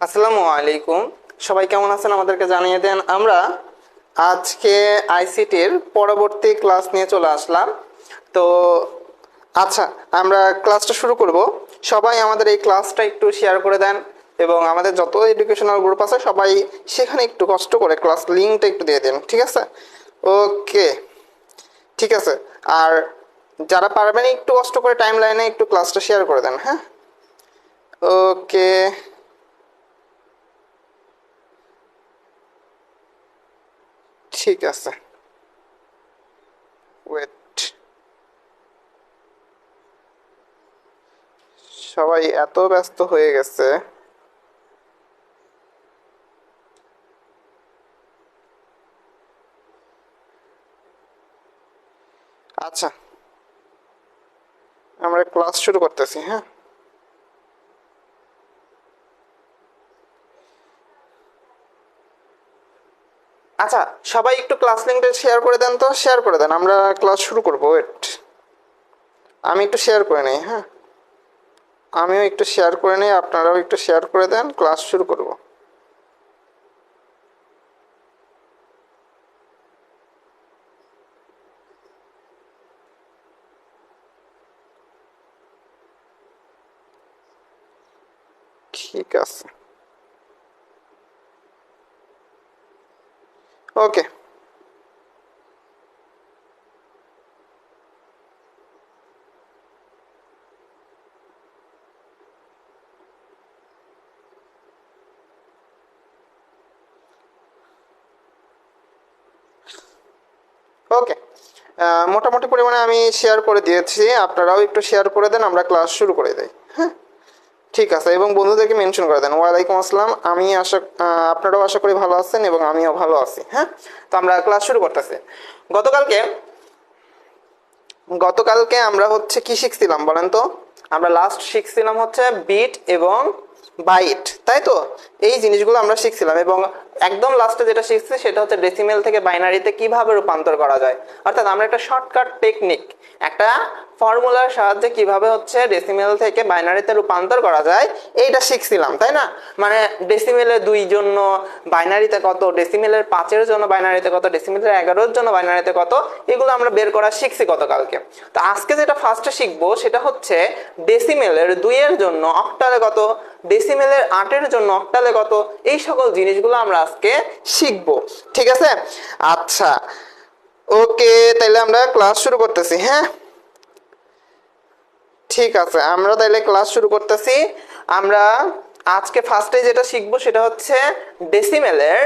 আসসালামু আলাইকুম। সবাই কেমন আছেন আমাদেরকে জানিয়ে দেন। আমরা আজকে আইসিটির পরবর্তী ক্লাস নিয়ে চলে আসলাম। তো আচ্ছা, আমরা ক্লাসটা শুরু করব। সবাই আমাদের এই ক্লাসটা একটু শেয়ার করে দেন এবং আমাদের যত এডুকেশনাল গ্রুপ আছে সবাই সেখানে একটু কষ্ট করে ক্লাস লিঙ্কটা একটু দিয়ে দিন, ঠিক আছে? ওকে, ঠিক আছে। আর যারা পারবেন একটু কষ্ট করে টাইম লাইনে একটু ক্লাসটা শেয়ার করে দেন, হ্যাঁ? ওকে, ঠিক আছে। ওয়েট, সবাই এত ব্যস্ত হয়ে গেছে। আচ্ছা, আমরা ক্লাস শুরু করতেছি, হ্যাঁ? আচ্ছা, সবাই একটু ক্লাস লিঙ্কটা শেয়ার করে দেন, তো শেয়ার করে দেন, আমরা ক্লাস শুরু করব। ওয়েট, আমি একটু শেয়ার করে নিই, হ্যাঁ? আমিও একটু শেয়ার করে নিই, আপনারাও একটু শেয়ার করে দেন, ক্লাস শুরু করব। ঠিক আছে, ওকে। ওকে, মোটামুটি পরিমাণে আমি শেয়ার করে দিয়েছি, আপনারাও একটু শেয়ার করে দেন, আমরা ক্লাস শুরু করে দিই, হ্যাঁ? ঠিক আছে, এবং বন্ধুদেরকে মেনশন করে দেন। ওয়ালাইকুম আসসালাম। আমি আপনারাও আশা করি ভালো আছেন এবং আমিও ভালো আছি, হ্যাঁ? তো আমরা ক্লাস শুরু করতেছি। গতকালকে গতকালকে আমরা হচ্ছে কি শিখছিলাম বলেন তো? আমরা লাস্ট শিখছিলাম হচ্ছে বিট এবং বাইট, তাই তো? এই জিনিসগুলো আমরা শিখছিলাম এবং একদম লাস্টে যেটা শিখছি সেটা হচ্ছে ডেসিমেল থেকে বাইনারিতে কিভাবে রূপান্তর করা যায়। অর্থাৎ আমরা একটা শর্টকাট টেকনিক, একটা ফর্মুলার সাহায্যে কিভাবে হচ্ছে ডেসিমেল থেকে বাইনারিতে রূপান্তর করা যায় এইটা শিখছিলাম, তাই না? মানে ডেসিমেলের 2 জন্য বাইনারিতে কত, ডেসিমেলের 5-এর জন্য বাইনারিতে কত, ডেসিমেলের 11-এর জন্য বাইনারিতে কত, এগুলো আমরা বের করা শিখছি গতকালকে। তো আজকে যেটা ফার্স্টে শিখবো সেটা হচ্ছে ডেসিমেলের 2-এর জন্য অক্টালে কত, ডেসিমেলের 8-এর জন্য অক্টালে কত, এই সকল জিনিসগুলো আমরা আজকে শিখবো, ঠিক আছে? আচ্ছা, ওকে, তাইলে আমরা ক্লাস শুরু করতেছি, হ্যাঁ? ঠিক আছে, আমরা তাইলে ক্লাস শুরু করতেছি। আমরা আজকে ফার্স্টে যেটা শিখবো সেটা হচ্ছে ডেসিমেলের,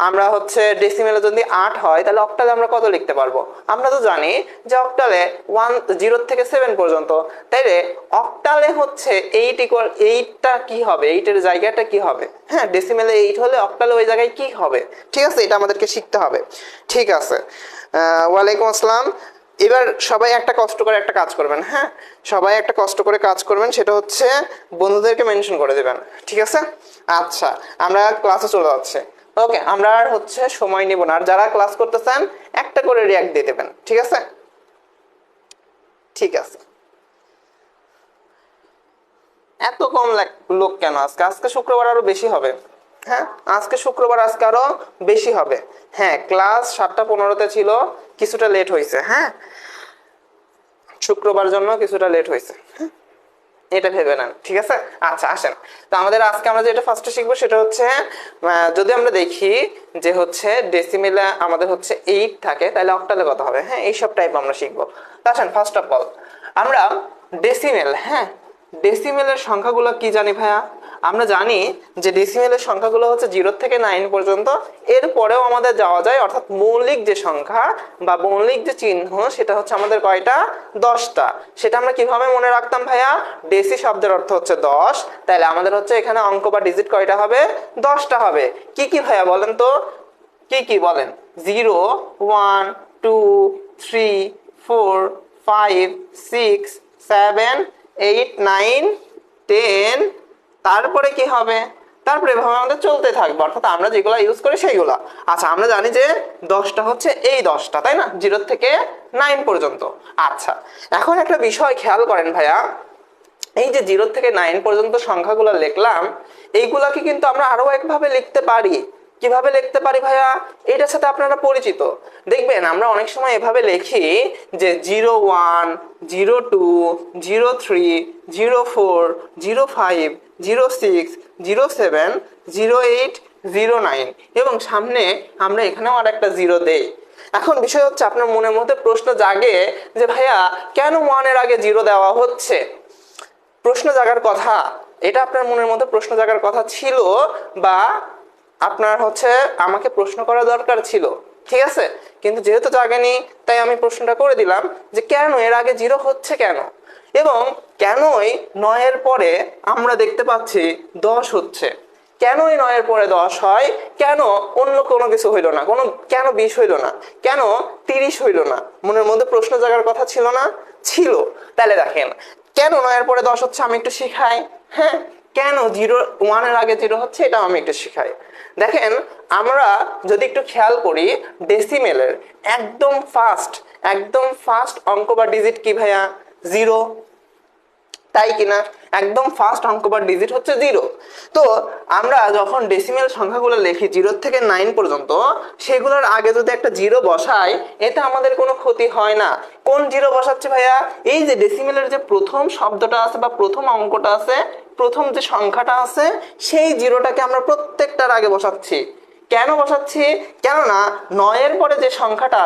আমরা হচ্ছে ডেসিমেলে যদি 8 হয় তাহলে অক্টালে আমরা কত লিখতে পারবো? আমরা তো জানি যে অক্টালে 0 থেকে 7 পর্যন্ত, তাইলে অক্টালে হচ্ছে 8টা কি হবে, 8-এর জায়গাটা কি হবে? হ্যাঁ, ডেসিমেলে 8 হলে অক্টালে ওই জায়গায় কি হবে? ঠিক আছে, এটা আমাদেরকে শিখতে হবে। ঠিক আছে, ওয়ালাইকুম আসসালাম। এবার সবাই একটা কষ্ট করে একটা কাজ করবেন, হ্যাঁ? সবাই একটা কষ্ট করে কাজ করবেন, সেটা হচ্ছে বন্ধুদেরকে মেনশন করে দেবেন, ঠিক আছে? আচ্ছা, আমরা ক্লাসে চলে যাচ্ছি। ওকে, আমরা আর হচ্ছে সময় নিব না, আর যারা ক্লাস করতে চান একটা করে রিয়াক্ট দিয়ে দেবেন, ঠিক আছে? ঠিক আছে। এত কম লোক কেন আজকে? আজকে শুক্রবার আরো বেশি হবে, হ্যাঁ? আজকে শুক্রবার, আজকে আরো বেশি হবে। হ্যাঁ, ক্লাস 7:15-তে ছিল, কিছুটা লেট হয়েছে, হ্যাঁ? শুক্রবার জন্য কিছুটা লেট হয়েছে, এটা ভেবে নেন, ঠিক আছে? আচ্ছা, আসেন। তো আমাদের আজকে আমরা যেটা ফার্স্টে শিখবো সেটা হচ্ছে যদি আমরা দেখি যে হচ্ছে ডেসিমেলে আমাদের হচ্ছে 8 থাকে, তাহলে অক্টালে কত হবে? হ্যাঁ, এইসব টাইপ আমরা শিখবো। তো আসেন, ফার্স্ট অফ অল আমরা ডেসিমেল, হ্যাঁ, ডেসিমেলের সংখ্যাগুলো কি জানি ভাইয়া? আমরা জানি যে ডেসিমেলের সংখ্যাগুলো হচ্ছে 0 থেকে 9 পর্যন্ত, এরপরেও আমাদের যাওয়া যায়, অর্থাৎ মৌলিক যে সংখ্যা বা মৌলিক যে চিহ্ন সেটা হচ্ছে আমাদের কয়টা? 10টা। সেটা আমরা কিভাবে মনে রাখতাম ভাইয়া? ডেসি শব্দের অর্থ হচ্ছে 10, তাহলে আমাদের হচ্ছে এখানে অঙ্ক বা ডিজিট কয়টা হবে? 10টা হবে। কি কি ভাইয়া বলেন তো? কি কি বলেন? 0, 1, 2, 3, 4, 5, 6, 7, 8, 9, 10, তারপরে কি হবে? তারপরে এভাবে আমাদের চলতে থাকবে, অর্থাৎ আমরা যেগুলো ইউজ করি সেইগুলা। আচ্ছা, আমরা জানি যে 10টা হচ্ছে এই 10টা, তাই না? 0 থেকে 9 পর্যন্ত। আচ্ছা, এখন একটা বিষয় খেয়াল করেন ভাইয়া, এই যে 0 থেকে 9 পর্যন্ত সংখ্যাগুলো লিখলাম, এইগুলাকে কিন্তু আমরা আরো একভাবে লিখতে পারি। কিভাবে লিখতে পারি ভাইয়া? এটার সাথে আপনারা পরিচিত। দেখবেন আমরা অনেক সময় এভাবে লিখি যে 01, 02, 03, 04, 05, 06, 07, 08, 09 এবং সামনে আমরা এখানেও আর একটা 0 দেই। এখন বিষয় হচ্ছে আপনার মনের মধ্যে প্রশ্ন জাগে যে ভাইয়া কেন 1 এর আগে 0 দেওয়া হচ্ছে? প্রশ্ন জাগার কথা, এটা আপনার মনের মধ্যে প্রশ্ন জাগার কথা ছিল, বা আপনার হচ্ছে আমাকে প্রশ্ন করা দরকার ছিল, ঠিক আছে? কিন্তু যেহেতু জাগেনি তাই আমি প্রশ্নটা করে দিলাম যে কেন এর আগে 0 হচ্ছে কেন, এবং কেনই 9 এর পরে আমরা দেখতে পাচ্ছি 10 হচ্ছে। কেন এই 9 এর পরে 10 হয়? কেন অন্য কোনো কিছু হইল না? কেন 20 হইল না? কেন 30 হইল না? মনের মধ্যে প্রশ্ন জাগার কথা ছিল না? ছিল। তাহলে দেখেন কেন 9 এর পরে 10 হচ্ছে আমি একটু শিখাই। হ্যাঁ, কেন 1 এর আগে 0 হচ্ছে এটাও আমি একটু শিখাই। দেখেন আমরা যদি একটু খেয়াল করি, ডেসিমেলের একদম ফার্স্ট অঙ্ক বা ডিজিট কি ভাইয়া? 0, তাই কিনা? একদম ফার্স্ট অঙ্ক বা ডিজিট হচ্ছে 0। তো আমরা যখন ডেসিমেল সংখ্যাগুলো লিখি 0 থেকে 9 পর্যন্ত, সেগুলোর আগে যদি একটা 0 বসাই, এতে আমাদের কোনো ক্ষতি হয় না। কোন 0 বসাচ্ছে ভাইয়া? এই যে ডেসিমেলের যে প্রথম শব্দটা আছে বা প্রথম অঙ্কটা আছে, প্রথম যে সংখ্যাটা আছে, সেই 0টাকে আমরা প্রত্যেকটার আগে বসাচ্ছি। কেন বসাচ্ছি? কেননা 9 এর পরে যে সংখ্যাটা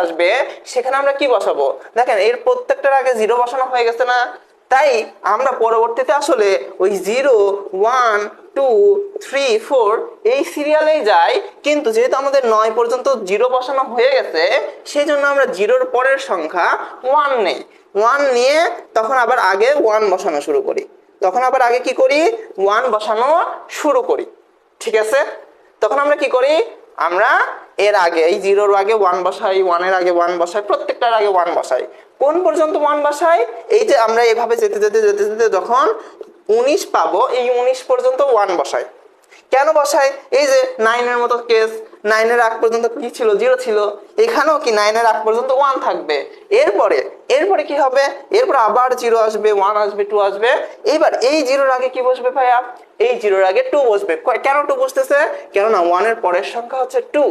আসবে সেখানে আমরা কি বসাবো? দেখেন এর প্রত্যেকটার আগে 0 বসানো হয়ে গেছে না? তাই আমরা পরবর্তীতে আসলে ওই 0, 1, 2, 3, 4 এই সিরিয়ালেই যাই, কিন্তু যেহেতু আমাদের 9 পর্যন্ত 0 বসানো হয়ে গেছে, সেই জন্য আমরা 0-র পরের সংখ্যা 1 নেই। 1 নিয়ে তখন আবার আগে 1 বসানো শুরু করি। ঠিক আছে? তখন আমরা কি করি? আমরা এর আগে এই 0-র আগে 1 বসাই, 1 এর আগে 1 বসাই, প্রত্যেকটার আগে 1 বসাই। কোন পর্যন্ত 1 বসাই? এই যে আমরা এভাবে যেতে যেতে যেতে যেতে যখন 19 পাবো, এই 19 পর্যন্ত 1 বসাই। কেন বসাই? এই যে 9 এর মতো কেস, 9 এর আগ পর্যন্ত কি ছিল? 0 ছিল। এখানেও কি 9 এর আগ পর্যন্ত 1 থাকবে। এরপরে কি হবে? এরপর আবার 0 আসবে, 1 আসবে, 2 আসবে। এবার এই 0-র আগে কি বসবে ভাইয়া? এই 0-র আগে 2 বসবে। কেন 2 বসতেছে? কেননা 1 এর পরের সংখ্যা হচ্ছে 2।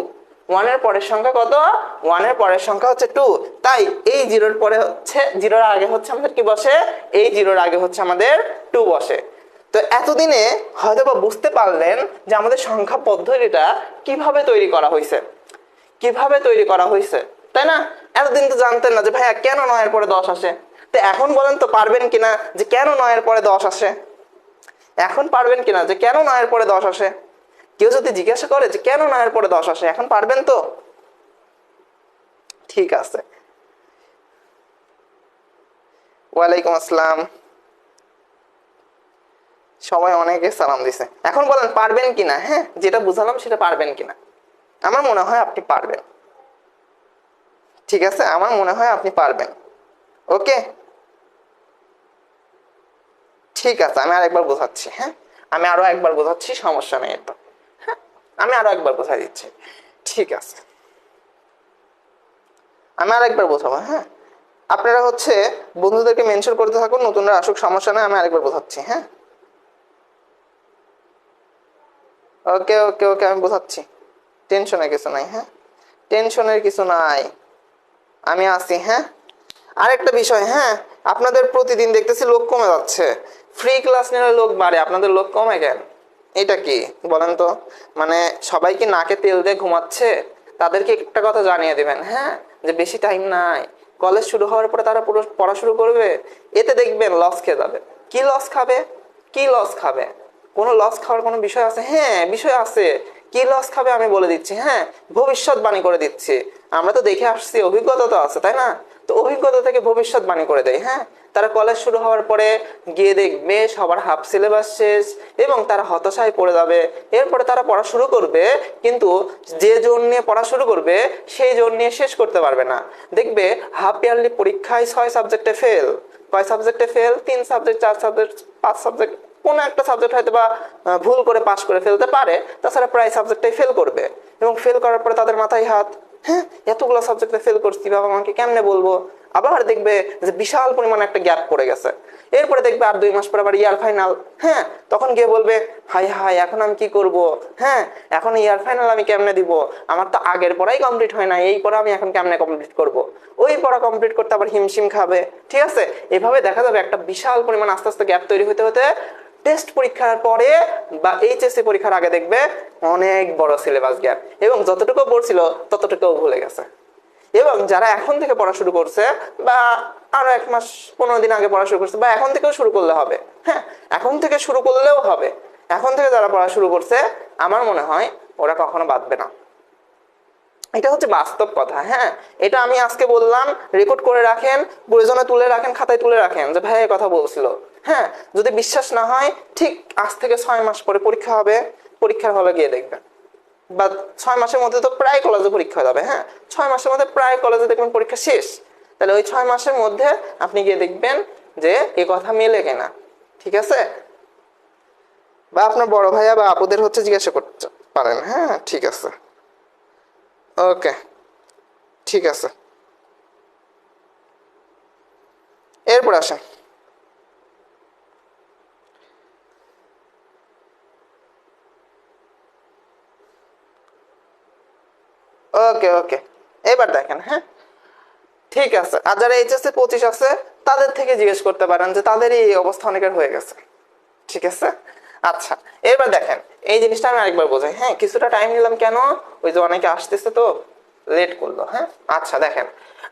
1 এর পরের সংখ্যা কত? 1 এর পরের সংখ্যা হচ্ছে 2। তাই এই 0-র পরে হচ্ছে 0-র আগে হচ্ছে আমাদের কি বসে? এই 0-র আগে হচ্ছে আমাদের 2 বসে। তো এতদিনে হয়তো বা বুঝতে পারলেন যে আমাদের সংখ্যা পদ্ধতিটা কিভাবে তৈরি করা হয়েছে, তাই না? এতদিন তো জানতেন না যে ভাইয়া কেন 9 এর পরে 10 আসে। তো এখন বলেন তো পারবেন কিনা যে কেন 9 এর পরে 10 আসে? এখন পারবেন কিনা যে কেন 9 এর পরে 10 আসে? কেউ যদি জিজ্ঞাসা করে যে কেন 9 এর পরে 10 আসে, এখন পারবেন তো? ঠিক আছে। ওয়ালাইকুম আসসালাম। সবাই অনেকে সালাম দিছে। এখন বলেন পারবেন কিনা? হ্যাঁ, যেটা বুঝালাম সেটা পারবেন কিনা? আমার মনে হয় আপনি পারবেন। ঠিক আছে, আমার মনে হয় আপনি পারবেন। ওকে, ঠিক আছে, আমি আরেকবার বোঝাচ্ছি। হ্যাঁ, আমি আরো একবার বোঝাচ্ছি, সমস্যা নেই তো। হ্যাঁ, আমি আরো একবার বোঝাই দিচ্ছি। ঠিক আছে, আমি আরেকবার বোঝাবো। হ্যাঁ, আপনারা হচ্ছে বন্ধুদেরকে মেনশন করতে থাকুন, নতুনরা আসুক, সমস্যা নেই। আমি আরেকবার বোঝাচ্ছি। হ্যাঁ, ওকে ওকে ওকে, আমি বোঝাচ্ছি। টেনশনের কিছু নাই। হ্যাঁ, টেনশনের কিছু নাই, আমি আছি। হ্যাঁ, আরেকটা বিষয়, হ্যাঁ, আপনাদের প্রতিদিন দেখতেছি লোক কমে যাচ্ছে। ফ্রি ক্লাস নিলে লোক বাড়ে, আপনাদের লোক কমে কেন? এটা কি বলেন তো? মানে সবাই কি নাকে তেল দিয়ে ঘুমাচ্ছে? তাদেরকে একটা কথা জানিয়ে দিবেন, হ্যাঁ, যে বেশি টাইম নাই। কলেজ শুরু হওয়ার পরে তারা পুরো পড়া শুরু করবে, এতে দেখবেন লস খেয়ে যাবে। কি লস খাবে? কোনো লস খাওয়ার কোনো বিষয় আছে? হ্যাঁ, বিষয় আছে। কি লস খাবে আমি বলে দিচ্ছি। হ্যাঁ, ভবিষ্যৎবাণী করে দিচ্ছি। আমরা তো দেখে আসছি, অভিজ্ঞতা তো আছে, তাই না? তো অভিজ্ঞতা থেকে ভবিষ্যৎবাণী করে দেয়। হ্যাঁ, তারা কলেজ শুরু হওয়ার পরে গিয়ে দেখবে সবার হাফ সিলেবাস শেষ এবং তারা হতাশায় পড়ে যাবে। এরপরে তারা পড়া শুরু করবে, কিন্তু যে জোন নিয়ে পড়া শুরু করবে সেই জোন নিয়ে শেষ করতে পারবে না। দেখবে হাফ ইয়ারলি পরীক্ষায় 6 সাবজেক্টে ফেল। কয় সাবজেক্টে ফেল? 3 subject, 4 subject, 5 subject. কোনো একটা সাবজেক্ট হয়তো বা ভুল করে পাশ করে ফেলতে পারে, তাছাড়া প্রায় সাবজেক্টটাই ফেল করবে। এবং ফেল করার পরে তাদের মাথায় হাত, হ্যাঁ, এতগুলো সাবজেক্টে ফেল করছি, বাবা মাকে কেমনে বলবো? আবার দেখবে যে বিশাল পরিমাণে একটা গ্যাপ পড়ে গেছে। এরপরে দেখবে আর 2 মাস পর আবার ইয়ার ফাইনাল। হ্যাঁ, তখন গিয়ে বলবে হাই হাই এখন আমি কি করব, হ্যাঁ এখন ইয়ার ফাইনাল আমি কেমনে দিব, আমার তো আগের পড়াই কমপ্লিট হয় না, এই পড়া আমি এখন কেমনে কমপ্লিট করব, ওই পড়া কমপ্লিট করতে আবার হিমশিম খাবে। ঠিক আছে, এভাবে দেখা যাবে একটা বিশাল পরিমাণ আস্তে আস্তে গ্যাপ তৈরি হতে হতে টেস্ট পরীক্ষার পরে বা এইচএসসি পরীক্ষার আগে দেখবে অনেক বড় সিলেবাস গ্যাপ, এবং যতটুকু পড়ছিল ততটুকুও ভুলে গেছে। এবং যারা এখন থেকে পড়া শুরু করছে বা আরো 1 মাস 15 দিন আগে পড়া শুরু করছে বা এখন থেকেও শুরু করলে হবে, হ্যাঁ এখন থেকে শুরু করলেও হবে, এখন থেকে যারা পড়া শুরু করছে আমার মনে হয় ওরা কখনো বাদবে না। এটা হচ্ছে বাস্তব কথা। হ্যাঁ, এটা আমি আজকে বললাম, রেকর্ড করে রাখেন, প্রয়োজনে তুলে রাখেন, খাতায় তুলে রাখেন যে ভাই এই কথা বলছিল। হ্যাঁ, যদি বিশ্বাস না হয় ঠিক আজ থেকে 6 মাস পরে পরীক্ষা হবে, পরীক্ষার হলে গিয়ে দেখবেন, বা 6 মাসের মধ্যে তো প্রায় কলেজে পরীক্ষা হয়ে যাবে। হ্যাঁ, 6 মাসের মধ্যে প্রায় কলেজে দেখবেন পরীক্ষা শেষ, তাহলে ওই 6 মাসের মধ্যে আপনি গিয়ে দেখবেন যে এই কথা মেলে কিনা। ঠিক আছে, বা আপনার বড় ভাইয়া বা আপুদের হচ্ছে জিজ্ঞাসা করতে পারেন। হ্যাঁ ঠিক আছে, ওকে ঠিক আছে। এরপর আসেন, ওকে ওকে এবার দেখেন। হ্যাঁ ঠিক আছে, আর যারা এইচএসসি 25 আছে তাদের থেকে জিজ্ঞেস করতে পারেন যে তাদের এই অবস্থা অনেকের হয়ে গেছে। ঠিক আছে, আচ্ছা এবার দেখেন এই জিনিসটা আমি আরেকবার বোঝাই। হ্যাঁ, কিছুটা টাইম নিলাম কেন, ওই যে অনেকে আসতেছে তো লেট করলো। হ্যাঁ আচ্ছা দেখেন,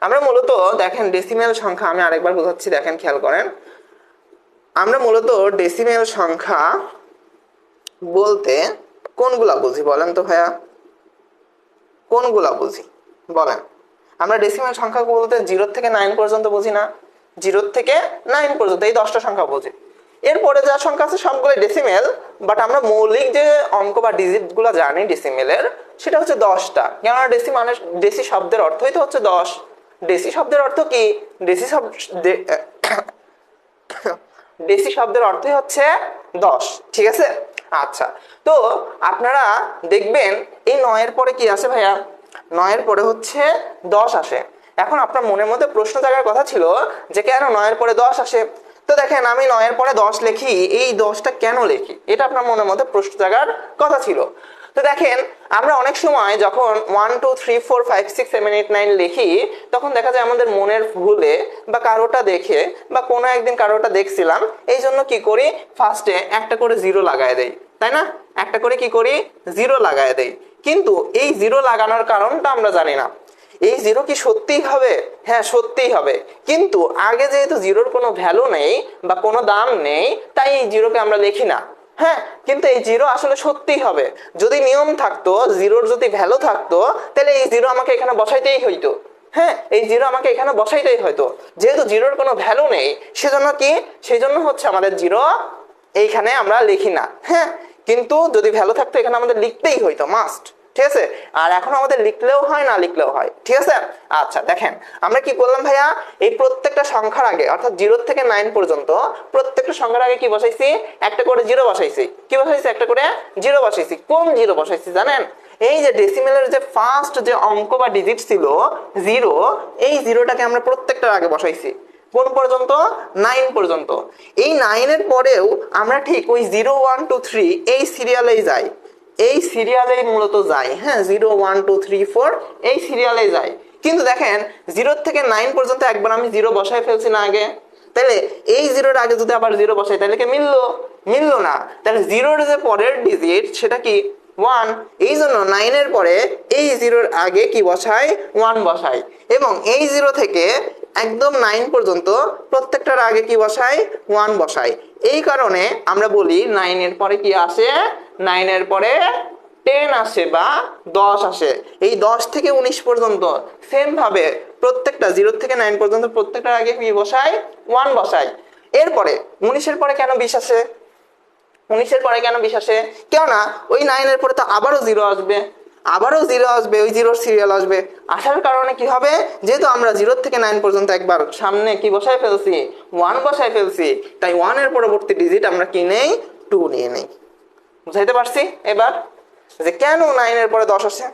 আমরা মূলত দেখেন ডেসিমেল সংখ্যা, আমি আরেকবার বোঝাচ্ছি, দেখেন খেয়াল করেন। আমরা মূলত ডেসিমেল সংখ্যা বলতে কোনগুলা বুঝি বলেন তো ভাইয়া, কোনগুলা বুঝি বলেন? আমরা ডেসিমেল সংখ্যা বলতে 0 থেকে 9 পর্যন্ত বুঝি না? 0 থেকে 9 পর্যন্ত এই 10টা সংখ্যা বুঝি। এরপরে যা সংখ্যা আছে সবগুলো ডেসিমেল, বাট আমরা মৌলিক যে অঙ্ক বা ডিজিট গুলো জানি ডেসিমেলের সেটা হচ্ছে 10টা। কেননা ডেসি মানে ডেসি শব্দের অর্থই তো হচ্ছে 10। ডেসি শব্দের অর্থ কি? ডেসি শব্দ ডেসি শব্দের অর্থই হচ্ছে 10। ঠিক আছে, আচ্ছা তো আপনারা দেখবেন এই 9 এর পরে কি আসে ভাইয়া? 9 এর পরে হচ্ছে 10 আসে। এখন আপনার মনের মধ্যে প্রশ্ন জাগার কথা ছিল যে কেন 9 এর পরে 10 আসে। তো দেখেন আমি 9 এর পরে 10 লিখি, এই 10টা কেন লিখি, এটা আপনার মনের মধ্যে প্রশ্ন জাগার কথা ছিল। তো দেখেন আমরা অনেক সময় যখন 1 2 3 4 5 6 7 8 9 লিখি তখন দেখা যায় আমাদের মনের ভুলে বা কারোটা দেখে বা কোনো একদিন কারোটা দেখছিলাম, এই জন্য কি করি ফার্স্টে একটা করে 0 লাগায় দেই, তাই না? একটা করে কি করি 0 লাগায় দেই, কিন্তু এই 0 লাগানোর কারণটা আমরা জানি না। এই 0 কি সত্যিই হবে? হ্যাঁ সত্যিই হবে, কিন্তু আগে যেহেতু 0-র কোনো ভ্যালু নেই বা কোনো দাম নেই তাই এই 0-কে আমরা লিখি না। হ্যাঁ, কিন্তু এই 0 আসলে সত্যিই হবে। যদি নিয়ম থাকতো, 0-র যদি ভ্যালু থাকতো তাহলে এই 0 আমাকে এখানে বসাইতেই হইতো। হ্যাঁ, এই 0 আমাকে এখানে বসাইতেই হয়তো, যেহেতু 0-র কোনো ভ্যালু নেই সেজন্য কি, সেই জন্য হচ্ছে আমাদের 0 এইখানে আমরা লিখি না। হ্যাঁ, কিন্তু যদি ভ্যালু থাকতো এখানে আমাদের লিখতেই হইতো, মাস্ট। ঠিক আছে, আর এখন আমাদের লিখলেও হয় না লিখলেও হয়। ঠিক আছে, আচ্ছা দেখেন আমরা কি করলাম ভাইয়া, এই প্রত্যেকটা সংখ্যার আগে অর্থাৎ 0 থেকে 9 পর্যন্ত প্রত্যেকটা সংখ্যার আগে কি বসাইছি? একটা করে 0 বসাইছি। কি বসাইছি? একটা করে 0 বসাইছি। কোন 0 বসাইছি জানেন? এই যে ডেসিমেলের যে ফার্স্ট যে অঙ্ক বা ডিজিট ছিল 0, এই 0টাকে আমরা প্রত্যেকটার আগে বসাইছি। কোন পর্যন্ত? 9 পর্যন্ত। এই 9 এর পরেও আমরা ঠিক ওই 0 1 2 3 এই সিরিয়ালেই যাই, এই সিরিয়ালেই মূলত যাই। হ্যাঁ, 0 1 2 3 4 এই সিরিয়ালেই যাই। কিন্তু দেখেন 0 থেকে 9 পর্যন্ত একবার আমি 0 বসাই ফেলছি না আগে, তাহলে এই 0-র আগে যদি আবার 0 বসাই তাহলে কি মিললো? মিললো না। তাহলে 0-র যে পরের ডিজিট সেটা কি? 1। এই জন্য 9 এর পরে এই 0-র আগে কি বসাই? 1 বসাই, এবং এই 0 থেকে একদম 9 পর্যন্ত প্রত্যেকটার আগে কি বসাই? 1 বসাই। এই কারণে আমরা বলি 9 এর পরে কি আসে? 9 এর পরে 10 আসে বা 10 আসে। এই 10 থেকে 19 পর্যন্ত সেম ভাবে প্রত্যেকটা 0 থেকে 9 পর্যন্ত প্রত্যেকটার আগে কি বসাই? 1 বসাই। এরপরে 19 এর পরে কেন 20 আসে? 19 এর পরে কেন 20 আসে? কেননা ওই 9 এর পরে তো আবারও 0 আসবে, আবারও 0 আসবে, ওই 0-র সিরিয়াল আসবে। আসার কারণে কি হবে, যেহেতু আমরা 0 থেকে 9 পর্যন্ত একবার সামনে কি বসাই ফেলছি? 1 বসাই ফেলছি, তাই 1 এর পরবর্তী ডিজিট আমরা কি নেই? 2 নিয়ে নেই। বুঝাইতে পারছি এবার যে কেন 9 এর পরে 10 আসে?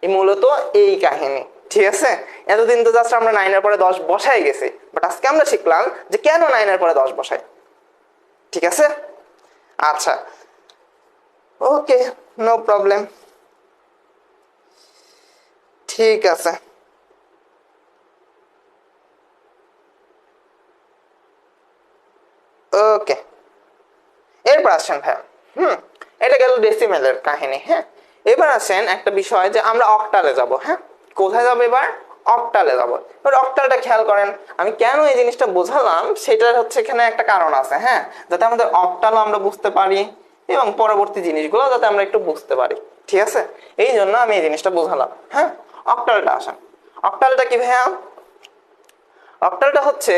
এই মূলত এই কাহিনী। ঠিক আছে, এতদিন তো জাস্ট আমরা 9 এর পরে 10 বসাই গেছি, বাট আজকে আমরা শিখলাম যে কেন 9 এর পরে 10 বসাই। ঠিক আছে, আচ্ছা ওকে, নো প্রবলেম, ঠিক আছে। ওকে, এরপর আসেন ভাইয়া, এটা গেল ডেসিমেলের কাহিনী। হ্যাঁ, এবার আসেন একটা বিষয় যে আমরা অক্টালে যাব। হ্যাঁ, কোথায় যাবো এবার? অক্টালে যাব। এবার অক্টালটা খেয়াল করেন, আমি কেন এই জিনিসটা বোঝালাম সেটার হচ্ছে এখানে একটা কারণ আছে। হ্যাঁ, যাতে আমাদের অক্টালও আমরা বুঝতে পারি এবং পরবর্তী জিনিসগুলো যাতে আমরা একটু বুঝতে পারি। ঠিক আছে, এই জন্য আমি এই জিনিসটা বোঝালাম। হ্যাঁ, অক্টালটা আসেন। অক্টালটা কি ভাইয়া? অক্টালটা হচ্ছে,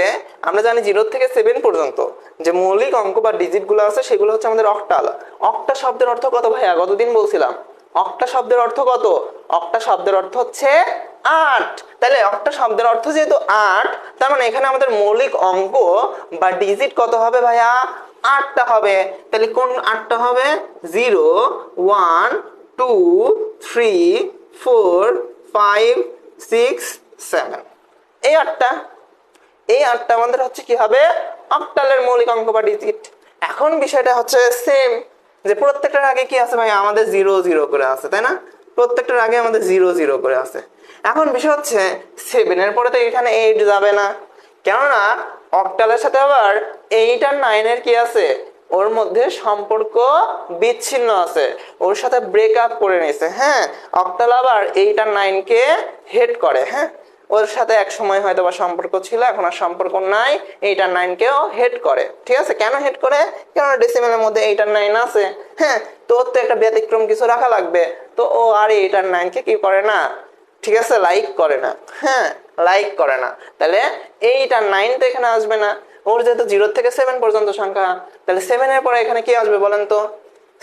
আমরা জানি 0 থেকে 7 পর্যন্ত যে মৌলিক অঙ্ক বা ডিজিট গুলো আছে সেগুলো হচ্ছে আমাদের অক্টাল। অক্টা শব্দের অর্থ কত ভাইয়া? গতদিন বলছিলাম অক্টা শব্দের অর্থ কত? অক্টা শব্দের অর্থ হচ্ছে 8। তাহলে অক্টা শব্দের অর্থ যেহেতু 8, তার মানে এখানে আমাদের মৌলিক অঙ্ক বা ডিজিট কত হবে ভাইয়া? 8টা হবে। তাহলে কোন 8টা হবে? 0 1 2 3 4 5 6 7, এই 8টা। এই 8টা আমাদের হচ্ছে কি হবে? অক্টালের মৌলিক অঙ্ক বা ডিজিট। এখন বিষয়টা হচ্ছে সেম, যে প্রত্যেকটার আগে কি আছে ভাই? আমাদের 0 0 করে আছে, তাই না? প্রত্যেকটার আগে আমাদের 0 0 করে আছে। এখন বিষয় হচ্ছে 7 এর পরে তো এখানে 8 যাবে না, কেননা অক্টালের সাথে আবার 8 আর 9 এর কি আছে? ওর মধ্যে সম্পর্ক বিচ্ছিন্ন আছে, ওর সাথে ব্রেকআপ করে নিছে। হ্যাঁ, অক্টাল আবার 8 আর 9 কে হেড করে। হ্যাঁ, ওর সাথে এক সময় হয়তো বা সম্পর্ক ছিল, এখন আর সম্পর্ক নাই। 8 আর 9 কেও হেড করে। ঠিক আছে, কেন হেড করে? কারণ ডেসিমেলের মধ্যে 8 আর 9 আছে। হ্যাঁ, তো ওর তো একটা ব্যতিক্রম কিছু রাখা লাগবে, তো ও আর 8 আর 9 কে কি করে না, ঠিক আছে, লাইক করে না। হ্যাঁ, লাইক করে না। তাহলে 8 আর 9 তো এখানে আসবে না। ওর যেহেতু 0 থেকে 7 পর্যন্ত সংখ্যা, তাহলে 7 এর পরে এখানে কি আসবে বলেন তো?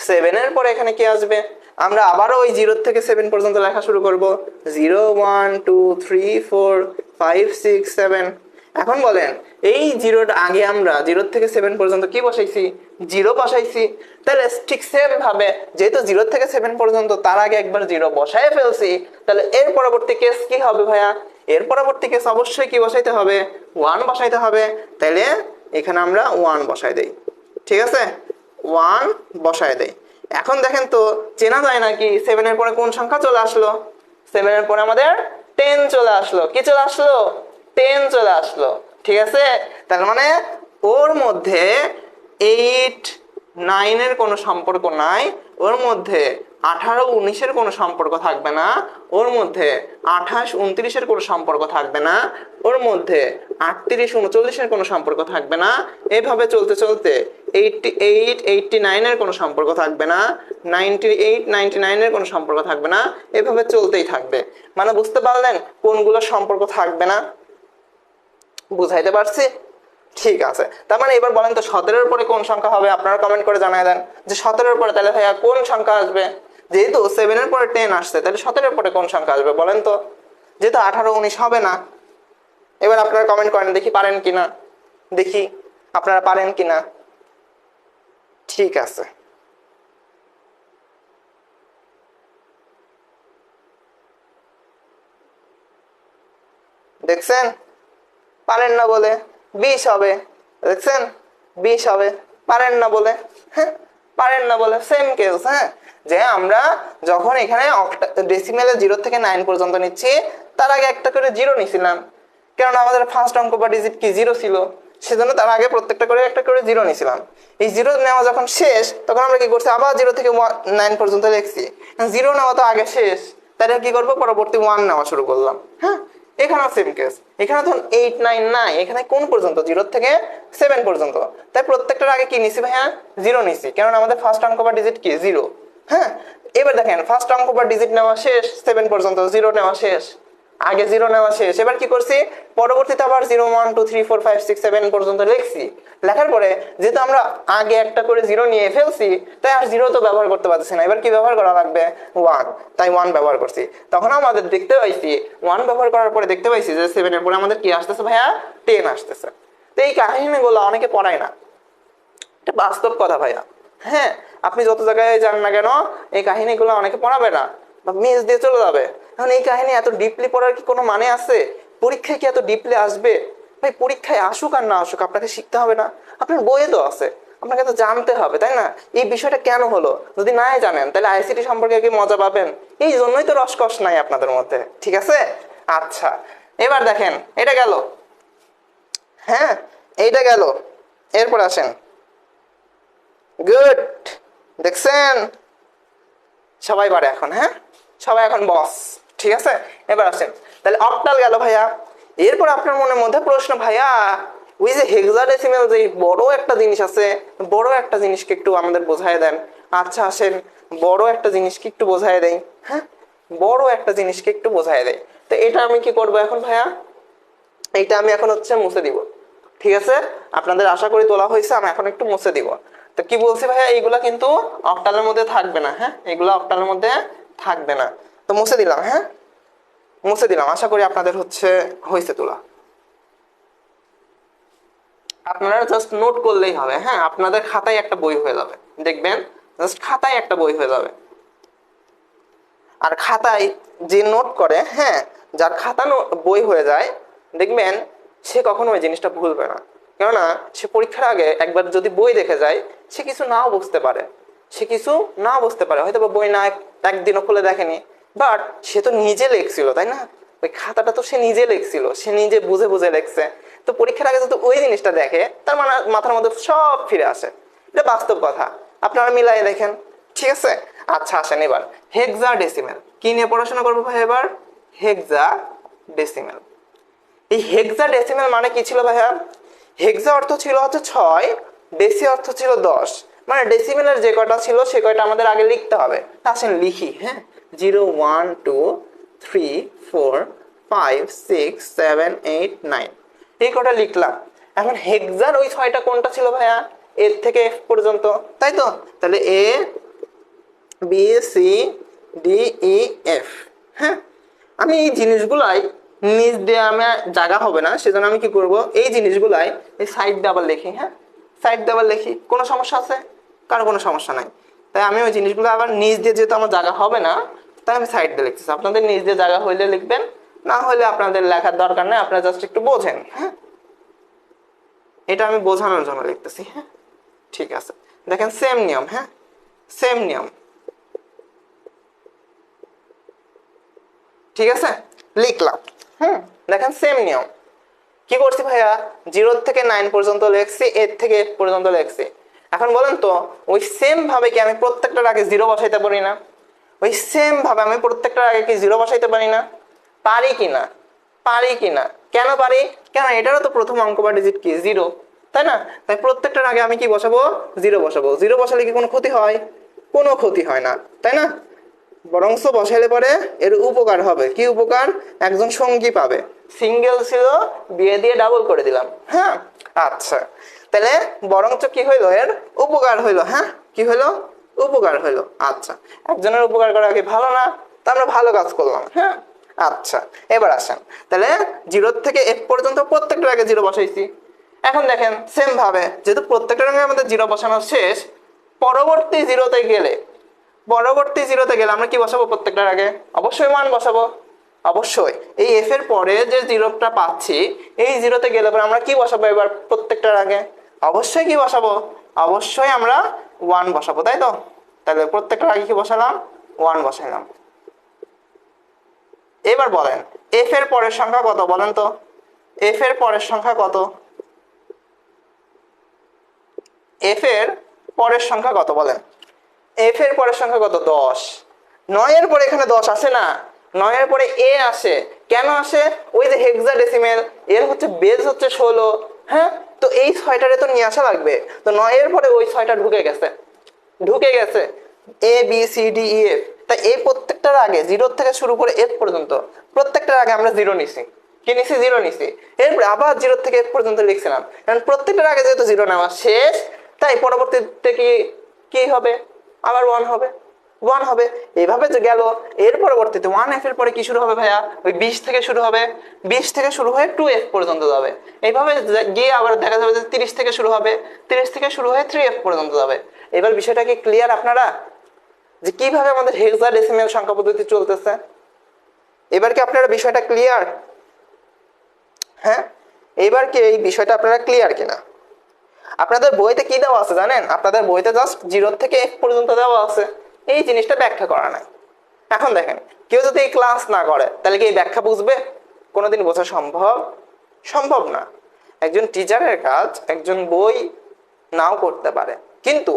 7 এর পরে এখানে কি আসবে? আমরা আবারও ওই 0 থেকে 7 পর্যন্ত লেখা শুরু করব। 0 1 2 3 4 5 6 7। এখন বলেন, এই 0র আগে আমরা 0 থেকে 7 পর্যন্ত কি বসাইছি? 0 বসাইছি। তাহলে ঠিক সেম ভাবে যেহেতু 0 থেকে 7 পর্যন্ত তার আগে একবার 0 বসায় ফেলছি, তাহলে এর পরবর্তী কেস কি হবে ভাইয়া? এর পরবর্তী কেস অবশ্যই কি বসাইতে হবে? 1 বসাইতে হবে। তাহলে এখানে আমরা 1 বসাই দেই। ঠিক আছে, 1 বসায় দেয়। এখন দেখেন তো চেনা যায় নাকি 7 এর পরে কোন সংখ্যা চলে আসলো? 7 এর পরে আমাদের 10 চলে আসলো। কি চলে আসলো? 10 চলে আসলো। ঠিক আছে, তার মানে ওর মধ্যে 8 9 এর কোনো সম্পর্ক নাই, ওর মধ্যে 18 19 এর কোনো সম্পর্ক থাকবে না, ওর মধ্যে 28 29 এর কোনো সম্পর্ক থাকবে না, ওর মধ্যে 38 39 এর কোনো সম্পর্ক থাকবে না। এইভাবে চলতে চলতে 88 89 এর কোনো সম্পর্ক থাকবে না, 98 99 এর কোনো সম্পর্ক থাকবে না। এভাবে চলতেই থাকবে। মানে বুঝতে পারলেন কোনগুলো সম্পর্ক থাকবে না? বুঝাইতে পারছি? ঠিক আছে, তার মানে এবার বলেন তো 17 এর পরে কোন সংখ্যা হবে? আপনারা কমেন্ট করে জানায় দেন যে 17 এর পরে তাহলে ভাইয়া কোন সংখ্যা আসবে? যেহেতু 7 এর পরে 10 আসছে, তাহলে 17 এর পরে কোন সংখ্যা আসবে বলেন তো? যেহেতু 18 19 হবে না। এবার আপনারা কমেন্ট করেন, দেখি পারেন কিনা, দেখি আপনারা পারেন কিনা। ঠিক আছে, দেখছেন পারেন না বলে 20 হবে। দেখছেন 20 হবে, পারেন না বলে। হ্যাঁ, পারেন না বলে সেম কেস। হ্যাঁ, যে আমরা যখন এখানে ডেসিমেলে 0 থেকে 9 পর্যন্ত নিচ্ছি, তার আগে একটা করে 0 নিছিলাম, কারণ আমাদের ফার্স্ট অঙ্ক বা ডিজিট কি 0 ছিল, সেজন্য তার আগে প্রত্যেকটা করে একটা করে 0 নিছিলাম। এই 0 নেওয়া যখন শেষ, তখন আমরা কি করছি? আবার 0 থেকে 9 পর্যন্ত লিখছি। 0 নেওয়া তো আগে শেষ, তাহলে কি করবো? পরবর্তী 1 নেওয়া শুরু করলাম। হ্যাঁ, এখানেও সেম কেস। এখানে তখন 8 9 নাই, এখানে কোন পর্যন্ত? 0 থেকে 7 পর্যন্ত। তাই প্রত্যেকটার আগে কি নিছি ভাইয়া? 0 নিছি, কারণ আমাদের ফার্স্ট অঙ্ক বা ডিজিট কি 0। হ্যাঁ, এবার দেখেন ফার্স্ট অঙ্ক বা ডিজিট নেওয়া শেষ, 7 পর্যন্ত 0 নেওয়া শেষ, আগে 0 নেওয়া শেষ। এবার কি করছি? পরবর্তীতে আবার 0 1 2 3 4 5 6 7 পর্যন্ত লিখছি। লেখার পরে যেহেতু আমরা আগে একটা করে 0 নিয়ে ফেলছি, তাই আর 0 তো ব্যবহার করতে পারতেছি না। এবার কি ব্যবহার করা লাগবে? 1। তাই 1 ব্যবহার করছি। তখন আমাদের দেখতে পাইছি 1 ব্যবহার করার পরে দেখতে পাইছি যে 7 এর পরে আমাদের কি আসতেছে ভাইয়া? 10 আসতেছে। তো এই কাহিনীগুলো অনেকে পড়ায় না, এটা বাস্তব কথা ভাইয়া। হ্যাঁ, আপনি যত জায়গায় যান না কেন এই কাহিনীগুলো অনেকে পড়াবে না বা মিস দিয়ে চলে যাবে। এখন এই কাহিনী এত ডিপলি পড়ার কি কোনো মানে আছে? পরীক্ষায় কি এত ডিপলি আসবে? ভাই পরীক্ষায় আসুক আর না আসুক আপনাকে শিখতে হবে না? আপনার বইয়ে তো আছে, আপনাকে তো জানতে হবে, তাই না? এই বিষয়টা কেন হলো যদি নাই জানেন তাহলে আইসিটি সম্পর্কে কি মজা পাবেন? এই জন্যই তো রসকস নাই আপনাদের মধ্যে, ঠিক আছে? আচ্ছা, এবার দেখেন এটা গেল, হ্যাঁ এইটা গেল, এরপর আসেন। গুড, দেখছেন সবাই পারে এখন, হ্যাঁ সবাই এখন বস, ঠিক আছে? এবার আসেন, তাহলে অক্টাল গেল ভাইয়া। এরপর আপনার মনের মধ্যে প্রশ্ন, ভাইয়া ওই যে হেক্সাডেসিমাল যে বড় একটা জিনিস আছে, বড় একটা জিনিসকে একটু আমাদের বোঝায় দেন। আচ্ছা আসেন, বড় একটা জিনিসকে একটু বোঝায় দেয়, হ্যাঁ বড় একটা জিনিসকে একটু বোঝায় দেয়। তো এটা আমি কি করব এখন ভাইয়া? এইটা আমি এখন হচ্ছে মুছে দিব, ঠিক আছে? আপনাদের আশা করি তোলা হয়েছে, আমি এখন একটু মুছে দিব। তো কি বলছি ভাইয়া, এইগুলা কিন্তু অক্টালের মধ্যে থাকবে না, হ্যাঁ এগুলো অক্টালের মধ্যে থাকবে না। তো মুছে দিলাম, হ্যাঁ মুছে দিলাম, আশা করি আপনাদের হচ্ছে হয়েছে তোলা। আপনারা জাস্ট নোট করলেই হবে, হ্যাঁ আপনাদের খাতায় একটা বই হয়ে যাবে, দেখবেন জাস্ট খাতায় একটা বই হয়ে যাবে। আর খাতায় যে নোট করে, হ্যাঁ যার খাতা বই হয়ে যায়, দেখবেন সে কখনো ওই জিনিসটা ভুলবে না। কেননা সে পরীক্ষার আগে একবার যদি বই দেখে যায়, সে কিছু নাও বুঝতে পারে, সে কিছু না বুঝতে পারে, হয়তো বই না একদিনও খুলে দেখেনি, বাট সে তো নিজে লিখছিল, তাই না? ওই খাতাটা তো সে নিজে লিখছিল, সে নিজে বুঝে বুঝে লিখছে। তো পরীক্ষার আগে যদি ওই জিনিসটা দেখে, তার মানে মাথার মধ্যে সব ফিরে আসে। এটা বাস্তব কথা, আপনারা মিলাই দেখেন, ঠিক আছে? আচ্ছা আসেন এবার হেক্সাডেসিমাল কি নিয়ে পড়াশোনা করবো ভাই এবার? হেক্সাডেসিমাল। এই হেক্সাডেসিমাল মানে কি ছিল ভাইয়া? হেক্সা অর্থ ছিল হচ্ছে 6, ডেসি অর্থ ছিল 10, মানে ডেসিমেলের যে কয়টা ছিল সে কয়টা আমাদের আগে লিখতে হবে। আসেন লিখি, হ্যাঁ 0 1 2 3 4 5 6 7 8 9 এই কটা লিখলাম। এখন হেক্সার ওই 6টা কোনটা ছিল ভাইয়া? এর থেকে এফ পর্যন্ত, তাই তো? তাহলে A B C D E F, হ্যাঁ আমি এই জিনিসগুলাই নিচ দিয়ে আমার জায়গা হবে না, সেজন্য আমি কি করব, এই জিনিসগুলাই এই সাইড দিয়ে আবার লিখি, হ্যাঁ সাইড দিয়ে আবার লিখি। কোনো সমস্যা আছে? কারো কোনো সমস্যা নাই। তাই আমি ওই জিনিসগুলো আবার নিচ দিয়ে, যেহেতু আমার জায়গা হবে না, তাই আমি সাইড দিয়ে লিখতেছি। আপনাদের নিচ দিয়ে জায়গা হইলে লিখবেন, না হলে আপনাদের লেখার দরকার নেই, আপনারা জাস্ট একটু বোঝেন, হ্যাঁ এটা আমি বোঝানোর জন্য লিখতেছি, হ্যাঁ ঠিক আছে। দেখেন সেম নিয়ম, হ্যাঁ সেম নিয়ম, ঠিক আছে লিখলাম। দেখেন সেম নিয়ম। কি করছি ভাইয়া? 0 থেকে 9 পর্যন্ত লিখছি, 8 থেকে F পর্যন্ত লিখছি। এখন বলেন তো ওই সেম ভাবে কি আমি প্রত্যেকটার আগে 0 বসাইতে পারি না? ওই সেম ভাবে আমি প্রত্যেকটার আগে কি 0 বসাইতে পারি না? পারি কি না? পারি কি না? কেন পারি? কেন এটারও তো প্রথম অঙ্ক বা ডিজিট কি 0, তাই না? তাই প্রত্যেকটার আগে আমি কি বসাবো? 0 বসাবো। 0 বসালে কি কোনো ক্ষতি হয়? কোনো ক্ষতি হয় না, তাই না? বরংস বসাইলে পরে এর উপকার হবে। কি উপকার? একজন সঙ্গী পাবে। সিঙ্গেল ছিল, বিয়ে দিয়ে ডাবল করে দিলাম, হ্যাঁ আচ্ছা তাহলে বরঞ্চ কি হইলো, এর উপকার হইলো, হ্যাঁ কি হইলো? উপকার হইলো। আচ্ছা একজনের উপকার করা কি ভালো না? তা আমরা ভালো কাজ করলাম, হ্যাঁ আচ্ছা এবার আসেন, তাহলে 0 থেকে F পর্যন্ত প্রত্যেকটার আগে 0 বসাইছি। এখন দেখেন সেম ভাবে যেহেতু প্রত্যেকটার আগে আমাদের 0 বসানো শেষ, পরবর্তী 0-তে গেলে, পরবর্তী 0-তে গেলে আমরা কি বসাবো? প্রত্যেকটার আগে অবশ্যই 1 বসাবো। অবশ্যই এই এফ এর পরে যে 0টা পাচ্ছি, এই 0-তে গেলে পরে আমরা কি বসাবো এবার প্রত্যেকটার আগে? অবশ্যই কি বসাবো? অবশ্যই আমরা 1 বসাবো, তাই তো? তাহলে প্রত্যেকটার আগে কি বসালাম? 1 বসাইলাম। এবার বলেন এফ এর পরের সংখ্যা কত বলেন তো? এফ এর পরের সংখ্যা কত? এফ এর পরের সংখ্যা কত বলেন? এফ এর পরের সংখ্যা কত? 10। 9 এর পরে এখানে 10 আসে না, 9 এর পরে এ আসে। কেন আসে? ওই যে হেক্সাডেসিমেল, এর হচ্ছে বেজ হচ্ছে 16, হ্যাঁ তো এই 6টারে তো নিয়ে আসা লাগবে। তো 9 এর পরে ওই 6টা ঢুকে গেছে, ঢুকে গেছে A B C D E F. তাই এই প্রত্যেকটার আগে 0 থেকে শুরু করে F পর্যন্ত প্রত্যেকটার আগে আমরা 0 নিছি। কি নিছি? 0 নিছি। এরপরে আবার 0 থেকে F পর্যন্ত লিখছিলাম, কারণ প্রত্যেকটার আগে যেহেতু 0 নেওয়া শেষ, তাই পরবর্তীতে কি কি হবে? আবার 1 হবে, 1 হবে। এইভাবে যে গেল, এর পরবর্তীতে 1F এর পরে কি শুরু হবে ভাইয়া? ওই 20 থেকে শুরু হবে, 20 থেকে শুরু হয়ে 2F পর্যন্ত যাবে। এইভাবে গিয়ে আবার দেখা যাবে যে 30 থেকে শুরু হবে, 30 থেকে শুরু হয়ে 3F পর্যন্ত যাবে। এবার বিষয়টা কি ক্লিয়ার আপনারা, যে কিভাবে আমাদের হেক্সাডেসিমাল সংখ্যা পদ্ধতি চলতেছে? এবার কি আপনারা বিষয়টা ক্লিয়ার? হ্যাঁ, এবার কি এই বিষয়টা আপনারা ক্লিয়ার কিনা? আপনাদের বইতে কি দেওয়া আছে জানেন? আপনাদের বইতে জাস্ট 0 থেকে F পর্যন্ত দেওয়া আছে, এই জিনিসটা ব্যাখ্যা করা নাই। এখন দেখেন, কেউ যদি এই ক্লাস না করে তাহলে কি এই ব্যাখ্যা বুঝবে? কোনোদিন বোঝা সম্ভব? সম্ভব না। একজন টিচারের কাজ একজন বই নাও করতে পারে, কিন্তু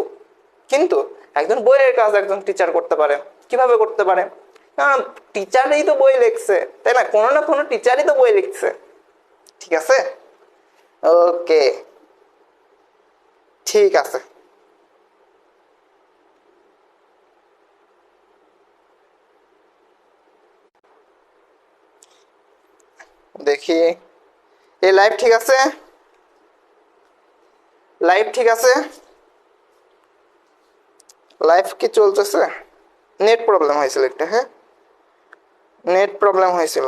কিন্তু একজন বইয়ের কাজ একজন টিচার করতে পারে। কিভাবে করতে পারে? কারণ টিচারই তো বই লিখছে, তাই না? কোনো না কোনো টিচারই তো বই লিখছে, ঠিক আছে? ওকে, ঠিক আছে। দেখি এই লাইভ ঠিক আছে? লাইভ ঠিক আছে? লাইভ কি চলতেছে? নেট প্রবলেম হয়েছিল একটা, হ্যাঁ নেট প্রবলেম হয়েছিল।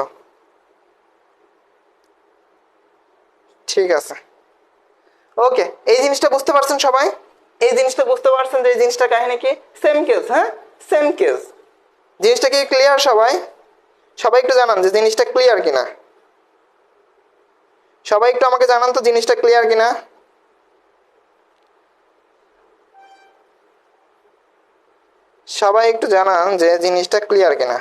ঠিক আছে, ওকে। এই জিনিসটা বুঝতে পারছেন সবাই? এই জিনিসটা বুঝতে পারছেন যে এই জিনিসটা কাহিনী কি? সেম কেস, হ্যাঁ সেম কেস। জিনিসটা কি ক্লিয়ার সবাই? সবাই একটু জানান যে জিনিসটা ক্লিয়ার কিনা। সবাই একটু আমাকে জানান তো জিনিসটা ক্লিয়ার কিনা। সবাই একটু জানান যে জিনিসটা ক্লিয়ার কিনা।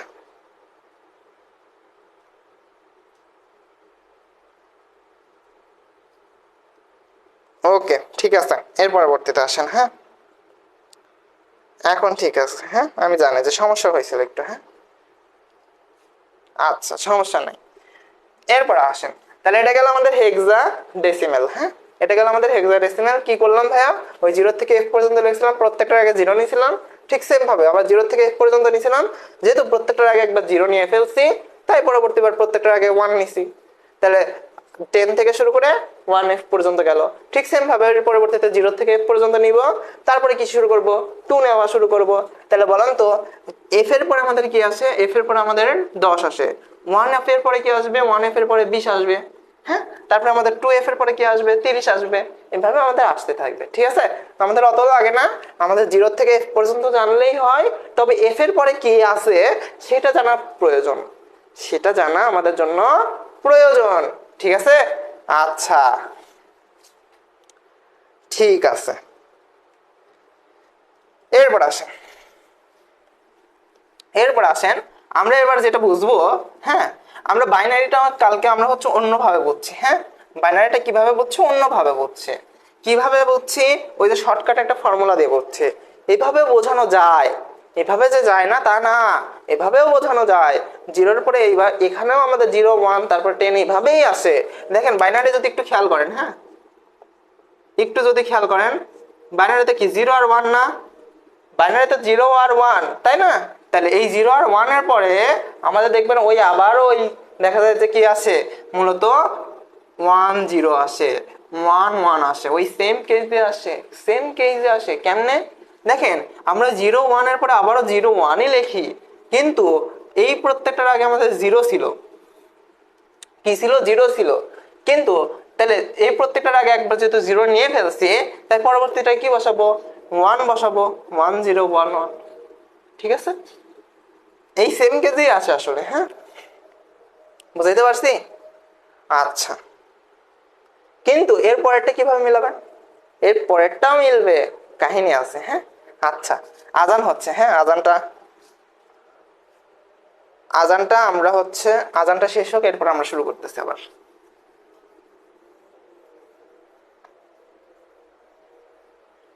ওকে, ঠিক আছে। এর পরবর্তীতে আসেন। হ্যাঁ, এখন ঠিক আছে। হ্যাঁ, আমি জানি যে সমস্যা হয়েছিল একটু। হ্যাঁ, আচ্ছা, সমস্যা নাই। এরপর আসেন, তাহলে এটা গেল আমাদের হেক্সা ডেসিমেল। হ্যাঁ, এটা গেল আমাদের হেক্সা ডেসিমেল। কি করলাম ভাইয়া? ওই 0 থেকে F পর্যন্ত লিখছিলাম, প্রত্যেকটার আগে 0 নিয়েছিলাম। ঠিক সেম ভাবে আবার 0 থেকে F পর্যন্ত নিয়েছিলাম। যেহেতু প্রত্যেকটার আগে একবার 0 নিয়ে ফেলছি, তাই পরবর্তীবার প্রত্যেকটার আগে 1 নিছি। তাহলে 10 থেকে শুরু করে 1F পর্যন্ত গেল। ঠিক সেম ভাবে পরবর্তীতে 0 থেকে F পর্যন্ত নিব। তারপরে কি শুরু করব? 2 নেওয়া শুরু করব। তাহলে বলেন তো, F এর পরে আমাদের কি আসে? F এর পরে আমাদের 10 আসে। 1F এর পরে কি আসবে? 1F এর পরে 20 আসবে। হ্যাঁ, তারপরে আমাদের 2F এর পরে কি আসবে? 30 আসবে। এভাবে আমাদের আসতে থাকবে, ঠিক আছে? আমাদের অত লাগে না, আমাদের 0 থেকে F পর্যন্ত জানলেই হয়। তবে F এর পরে কি আছে সেটা জানা প্রয়োজন, সেটা জানা আমাদের জন্য প্রয়োজন, ঠিক আছে? আচ্ছা, ঠিক আছে। এরপর আসেন, এরপর আসেন আমরা এবার যেটা বুঝবো। হ্যাঁ, আমরা বাইনারিটা কালকে আমরা হচ্ছে অন্যভাবে বুঝছি। হ্যাঁ, বাইনারিটা কিভাবে বুঝছি? অন্যভাবে বুঝছি। কিভাবে বুঝছি? ওই যে শর্টকাট একটা ফর্মুলা দিয়ে বুঝছি। এইভাবে বোঝানো যায়, এভাবে যে যায় না তা না, এভাবেও বোঝানো যায়। 0-এর পরে এইবার এখানেও আমাদের 0 1 তারপর 10 এইভাবেই আসে। দেখেন বাইনারি যদি একটু খেয়াল করেন, হ্যাঁ একটু যদি খেয়াল করেন, বাইনারিতে কি 0 আর 1 না? বাইনারিতে 0 আর 1, তাই না? তাহলে এই 0 আর 1 এর পরে আমাদের দেখবেন ওই আবার ওই দেখা যায় যে কি আসে, মূলত 1 0 আসে, 1 1 আসে, ওই সেম কেসে আসে, সেম কেসে আসে। কেমনে? দেখেন আমরা 0 1 এর পরে আবারও 0 1ই লিখি, কিন্তু এই প্রত্যেকটার আগে আমাদের 0 ছিল। কি ছিল? 0 ছিল। কিন্তু তাহলে এই প্রত্যেকটার আগে একবার যেহেতু 0 নিয়ে ফেলছি, তাই পরবর্তীটা কি বসাবো? 1 বসাবো। 1 0 1 1, ঠিক আছে? এই সেম কেজেই আছে আসলে। হ্যাঁ, বুঝাইতে পারছি? আচ্ছা, কিন্তু এর পরেরটা কিভাবে মিলাবেন? এর পরেরটাও মিলবে, কাহিনী আছে। হ্যাঁ, আচ্ছা, আজান হচ্ছে। হ্যাঁ, আজানটা আজানটা আমরা হচ্ছে আজানটা শেষ হোক, এরপর আমরা শুরু করতেছি আবার।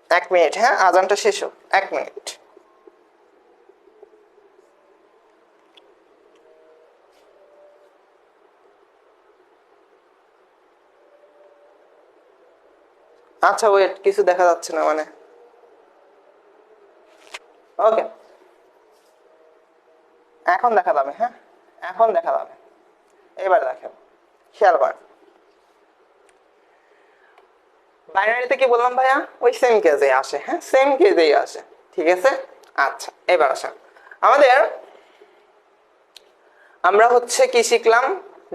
এক মিনিট, হ্যাঁ আজানটা শেষ হোক, 1 মিনিট। আচ্ছা, ওয়েট, কিছু দেখা যাচ্ছে না মানে। ওকে, এখন দেখা যাবে। হ্যাঁ, এখন দেখা যাবে। এবার দেখেন, খেয়াল করেন, বাইনারিতে কি বললাম ভাইয়া? ওই সেম কেজে আসে। হ্যাঁ, সেম কেজেই আসে, ঠিক আছে? আচ্ছা, এবার আসেন আমাদের, আমরা হচ্ছে কি শিখলাম?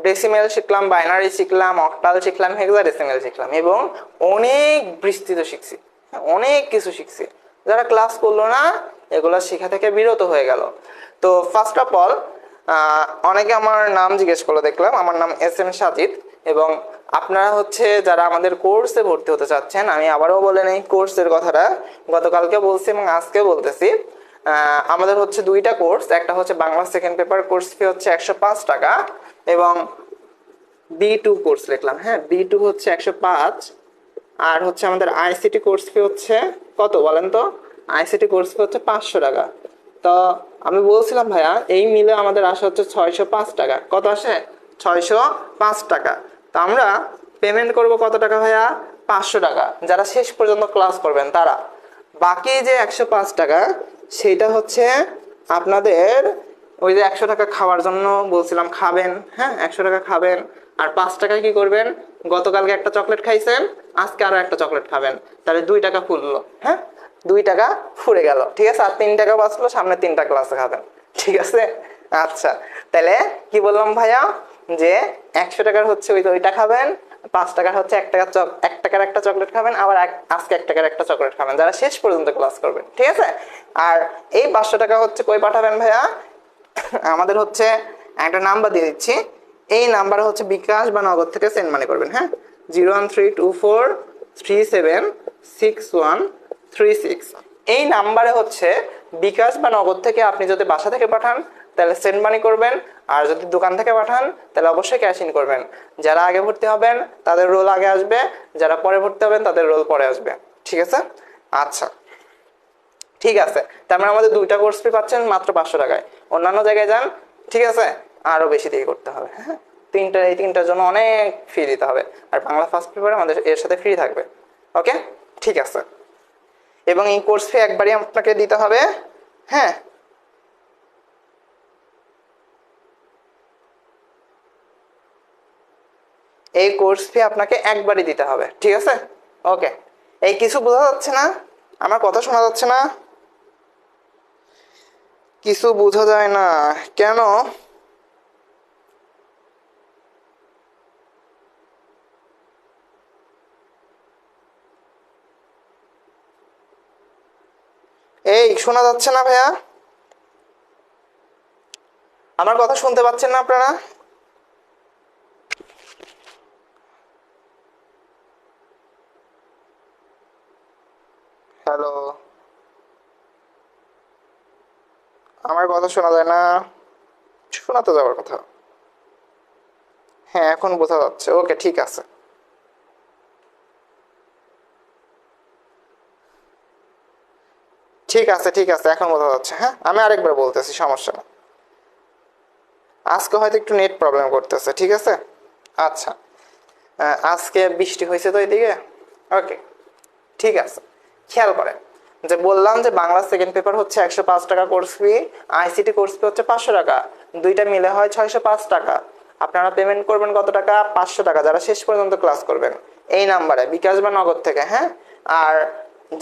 ডেসিমেল শিখলাম, বাইনারি শিখলাম, অক্টাল শিখলাম, হেক্সাডেসিমেল শিখলাম, এবং অনেক বিস্তৃত শিখছি। অনেক কিছু শিখছি। যারা ক্লাস করলো না এগুলো শেখা থেকে বিরত হয়ে গেল। তো ফার্স্ট অফ অল অনেকে আমার নাম জিজ্ঞেস করলো দেখলাম, আমার নাম SM সাজিদ। এবং আপনারা হচ্ছে যারা আমাদের কোর্সে ভর্তি হতে চাচ্ছেন, আমি আবারও বলে নেই কোর্সের কথাটা, গতকালকে বলছি এবং আজকে বলতেছি। আমাদের হচ্ছে দুইটা কোর্স, একটা হচ্ছে Bangla second paper course fee হচ্ছে 105 টাকা, এবং B2 কোর্স লিখলাম, হ্যাঁ B2 হচ্ছে 105। আর হচ্ছে আমাদের ICT কোর্স ফি হচ্ছে কত বলেন তো? ICT কোর্স ফি হচ্ছে 500 টাকা। তো আমি বলছিলাম ভাইয়া এই মিলে আমাদের আসে হচ্ছে 605 টাকা। কত আসে? 605 টাকা। তো আমরা পেমেন্ট করব কত টাকা ভাইয়া? 500 টাকা, যারা শেষ পর্যন্ত ক্লাস করবেন তারা। বাকি যে 105 টাকা সেটা হচ্ছে আপনাদের ওই যে 100 টাকা খাওয়ার জন্য বলছিলাম, খাবেন, হ্যাঁ 100 টাকা খাবেন। আর 5 টাকায় কি করবেন? গতকালকে একটা চকলেট খাইছেন, আজকে আরো একটা চকলেট খাবেন, তাহলে 2 টাকা ফুরলো, হ্যাঁ 2 টাকা ফুরে গেল, ঠিক আছে। আর 3 টাকা বাঁচলো, সামনে 3টা ক্লাসে খাবেন, ঠিক আছে। আচ্ছা, তাহলে কি বললাম ভাইয়া, যে 100 টাকার হচ্ছে ওইটা খাবেন, 5 টাকার হচ্ছে 1 টাকার একটা চকলেট খাবেন, আবার আজকে 1 টাকার একটা চকলেট খাবেন, যারা শেষ পর্যন্ত ক্লাস করবেন, ঠিক আছে। আর এই 500 টাকা হচ্ছে কই পাঠাবেন ভাইয়া? আমাদের হচ্ছে একটা নাম্বার দিয়ে দিচ্ছি, এই নাম্বারে হচ্ছে বিকাশ বা নগদ থেকে সেন্ড মানি করবেন, হ্যাঁ 01324376136। এই নাম্বারে হচ্ছে বিকাশ বা নগদ থেকে আপনি যদি বাসা থেকে পাঠান তাহলে সেন্ড মানি করবেন, আর যদি দোকান থেকে পাঠান তাহলে অবশ্যই ক্যাশ ইন করবেন। যারা আগে ভর্তি হবেন তাদের রোল আগে আসবে, যারা পরে ভর্তি হবেন তাদের রোল পরে আসবে, ঠিক আছে। আচ্ছা ঠিক আছে, তার মানে আমাদের দুইটা কোর্স ফি পাচ্ছেন মাত্র 500 টাকায়। অন্যান্য জায়গায় যান, ঠিক আছে, আরো বেশি দিয়ে করতে হবে, হ্যাঁ এই তিনটার জন্য অনেক ফি দিতে হবে। আর বাংলা ফার্স্ট পেপারে আমাদের এর সাথে ফ্রি থাকবে, ওকে ঠিক আছে। এবং এই কোর্স ফি একবারই আপনাকে দিতে হবে, হ্যাঁ এই কোর্স ফি আপনাকে একবারই দিতে হবে, ঠিক আছে। ওকে, এই কিছু বোঝা যাচ্ছে না? আমার কথা শোনা যাচ্ছে না? কিছু বোঝা যায় না কেন? এই শোনা যাচ্ছে না ভাইয়া? আমার কথা শুনতে পাচ্ছেন না আপনারা? হ্যালো, আমার কথা শোনা যায় না? শোনা তো যাওয়ার কথা। হ্যাঁ এখন বোঝা যাচ্ছে, ওকে ঠিক আছে। ঠিক আছে ঠিক আছে, এখন বোঝা যাচ্ছে, হ্যাঁ আমি আরেকবার বলতেছি, সমস্যা না। আজকে হয়তো একটু নেট প্রবলেম করতেছে, ঠিক আছে। আচ্ছা, আজকে বৃষ্টি হয়েছে তো এদিকে, ওকে ঠিক আছে। খেয়াল করেন যে বললাম যে বাংলা সেকেন্ড পেপার হচ্ছে 105 টাকা course fee, ICT course fee হচ্ছে 500 টাকা, দুইটা মিলে হয় 605 টাকা। আপনারা পেমেন্ট করবেন কত টাকা? 500 টাকা, যারা শেষ পর্যন্ত ক্লাস করবেন এই নাম্বারে বিকাশ বা নগদ থেকে, হ্যাঁ। আর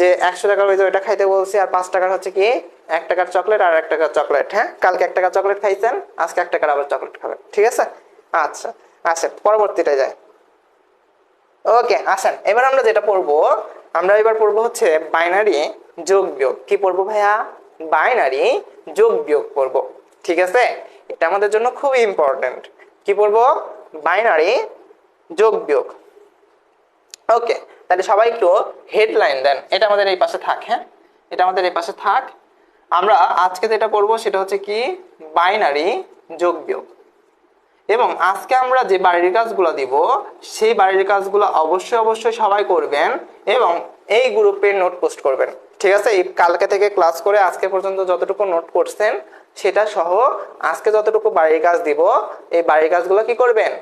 যে 100 টাকার ওই যে ওইটা খাইতে বলছি, আর 5 টাকার হচ্ছে কি 1 টাকার চকলেট আর 1 টাকার চকলেট, হ্যাঁ কালকে 1 টাকার চকলেট খাইছেন, আজকে 1 টাকার আবার চকলেট খাবেন, ঠিক আছে। আচ্ছা আচ্ছা, পরবর্তীটা যায়। ওকে আসেন, এবার আমরা যেটা পড়বো, আমরা এবার পড়বো হচ্ছে বাইনারি যোগ বিয়োগ। কি পড়বো ভাইয়া? বাইনারি যোগ বিয়োগ পড়বো, ঠিক আছে। এটা আমাদের জন্য খুবই ইম্পর্টেন্ট। কি পড়বো? বাইনারি যোগ বিয়োগ। ওকে, তাহলে সবাই একটু হেডলাইন দেন, এটা আমাদের এই পাশে থাক, হ্যাঁ এটা আমাদের এই পাশে থাক। আমরা আজকে যেটা করবো সেটা হচ্ছে কি বাইনারি যোগ বিয়োগ। এবং আজকে আমরা যে বাড়ির কাজগুলো দিব সেই বাড়ির কাজগুলো অবশ্যই অবশ্যই সবাই করবেন, এবং এই গ্রুপে নোট পোস্ট করবেন, ঠিক আছে। এই কালকে থেকে ক্লাস করে আজকে পর্যন্ত যতটুকু নোট করছেন সেটা সহ আজকে যতটুকু বাড়ির কাজ দিব এই বাড়ির কাজগুলো কি করবেন?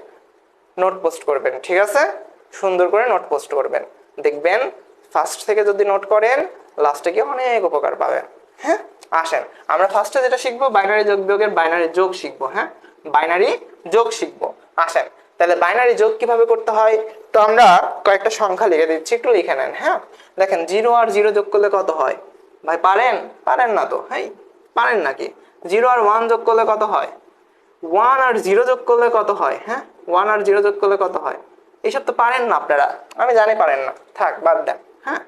নোট পোস্ট করবেন, ঠিক আছে। সুন্দর করে নোট পোস্ট করবেন, দেখবেন ফার্স্ট থেকে যদি নোট করেন লাস্টে গিয়ে অনেক উপকার পাবেন, হ্যাঁ। আসেন আমরা ফার্স্টে যেটা শিখবো বাইনারি যোগ বিয়োগের বাইনারি যোগ শিখবো, হ্যাঁ বাইনারি যোগ শিখবো। আসেন তাহলে বাইনারি যোগ কিভাবে করতে হয়, তো আমরা কয়েকটা সংখ্যা লিখে দিচ্ছি, একটু লিখে নেন, হ্যাঁ। দেখেন 0 আর 0 যোগ করলে কত হয়? ভাই পারেন? পারেন না তো, হ্যাঁ পারেন নাকি? 0 আর 1 যোগ করলে কত হয়? 1 আর 0 যোগ করলে কত হয়? হ্যাঁ 1 আর 0 যোগ করলে কত হয়? এইসব তো পারেন না আপনারা, আমি জানি পারেন না, থাক বাদ দেন, হ্যাঁ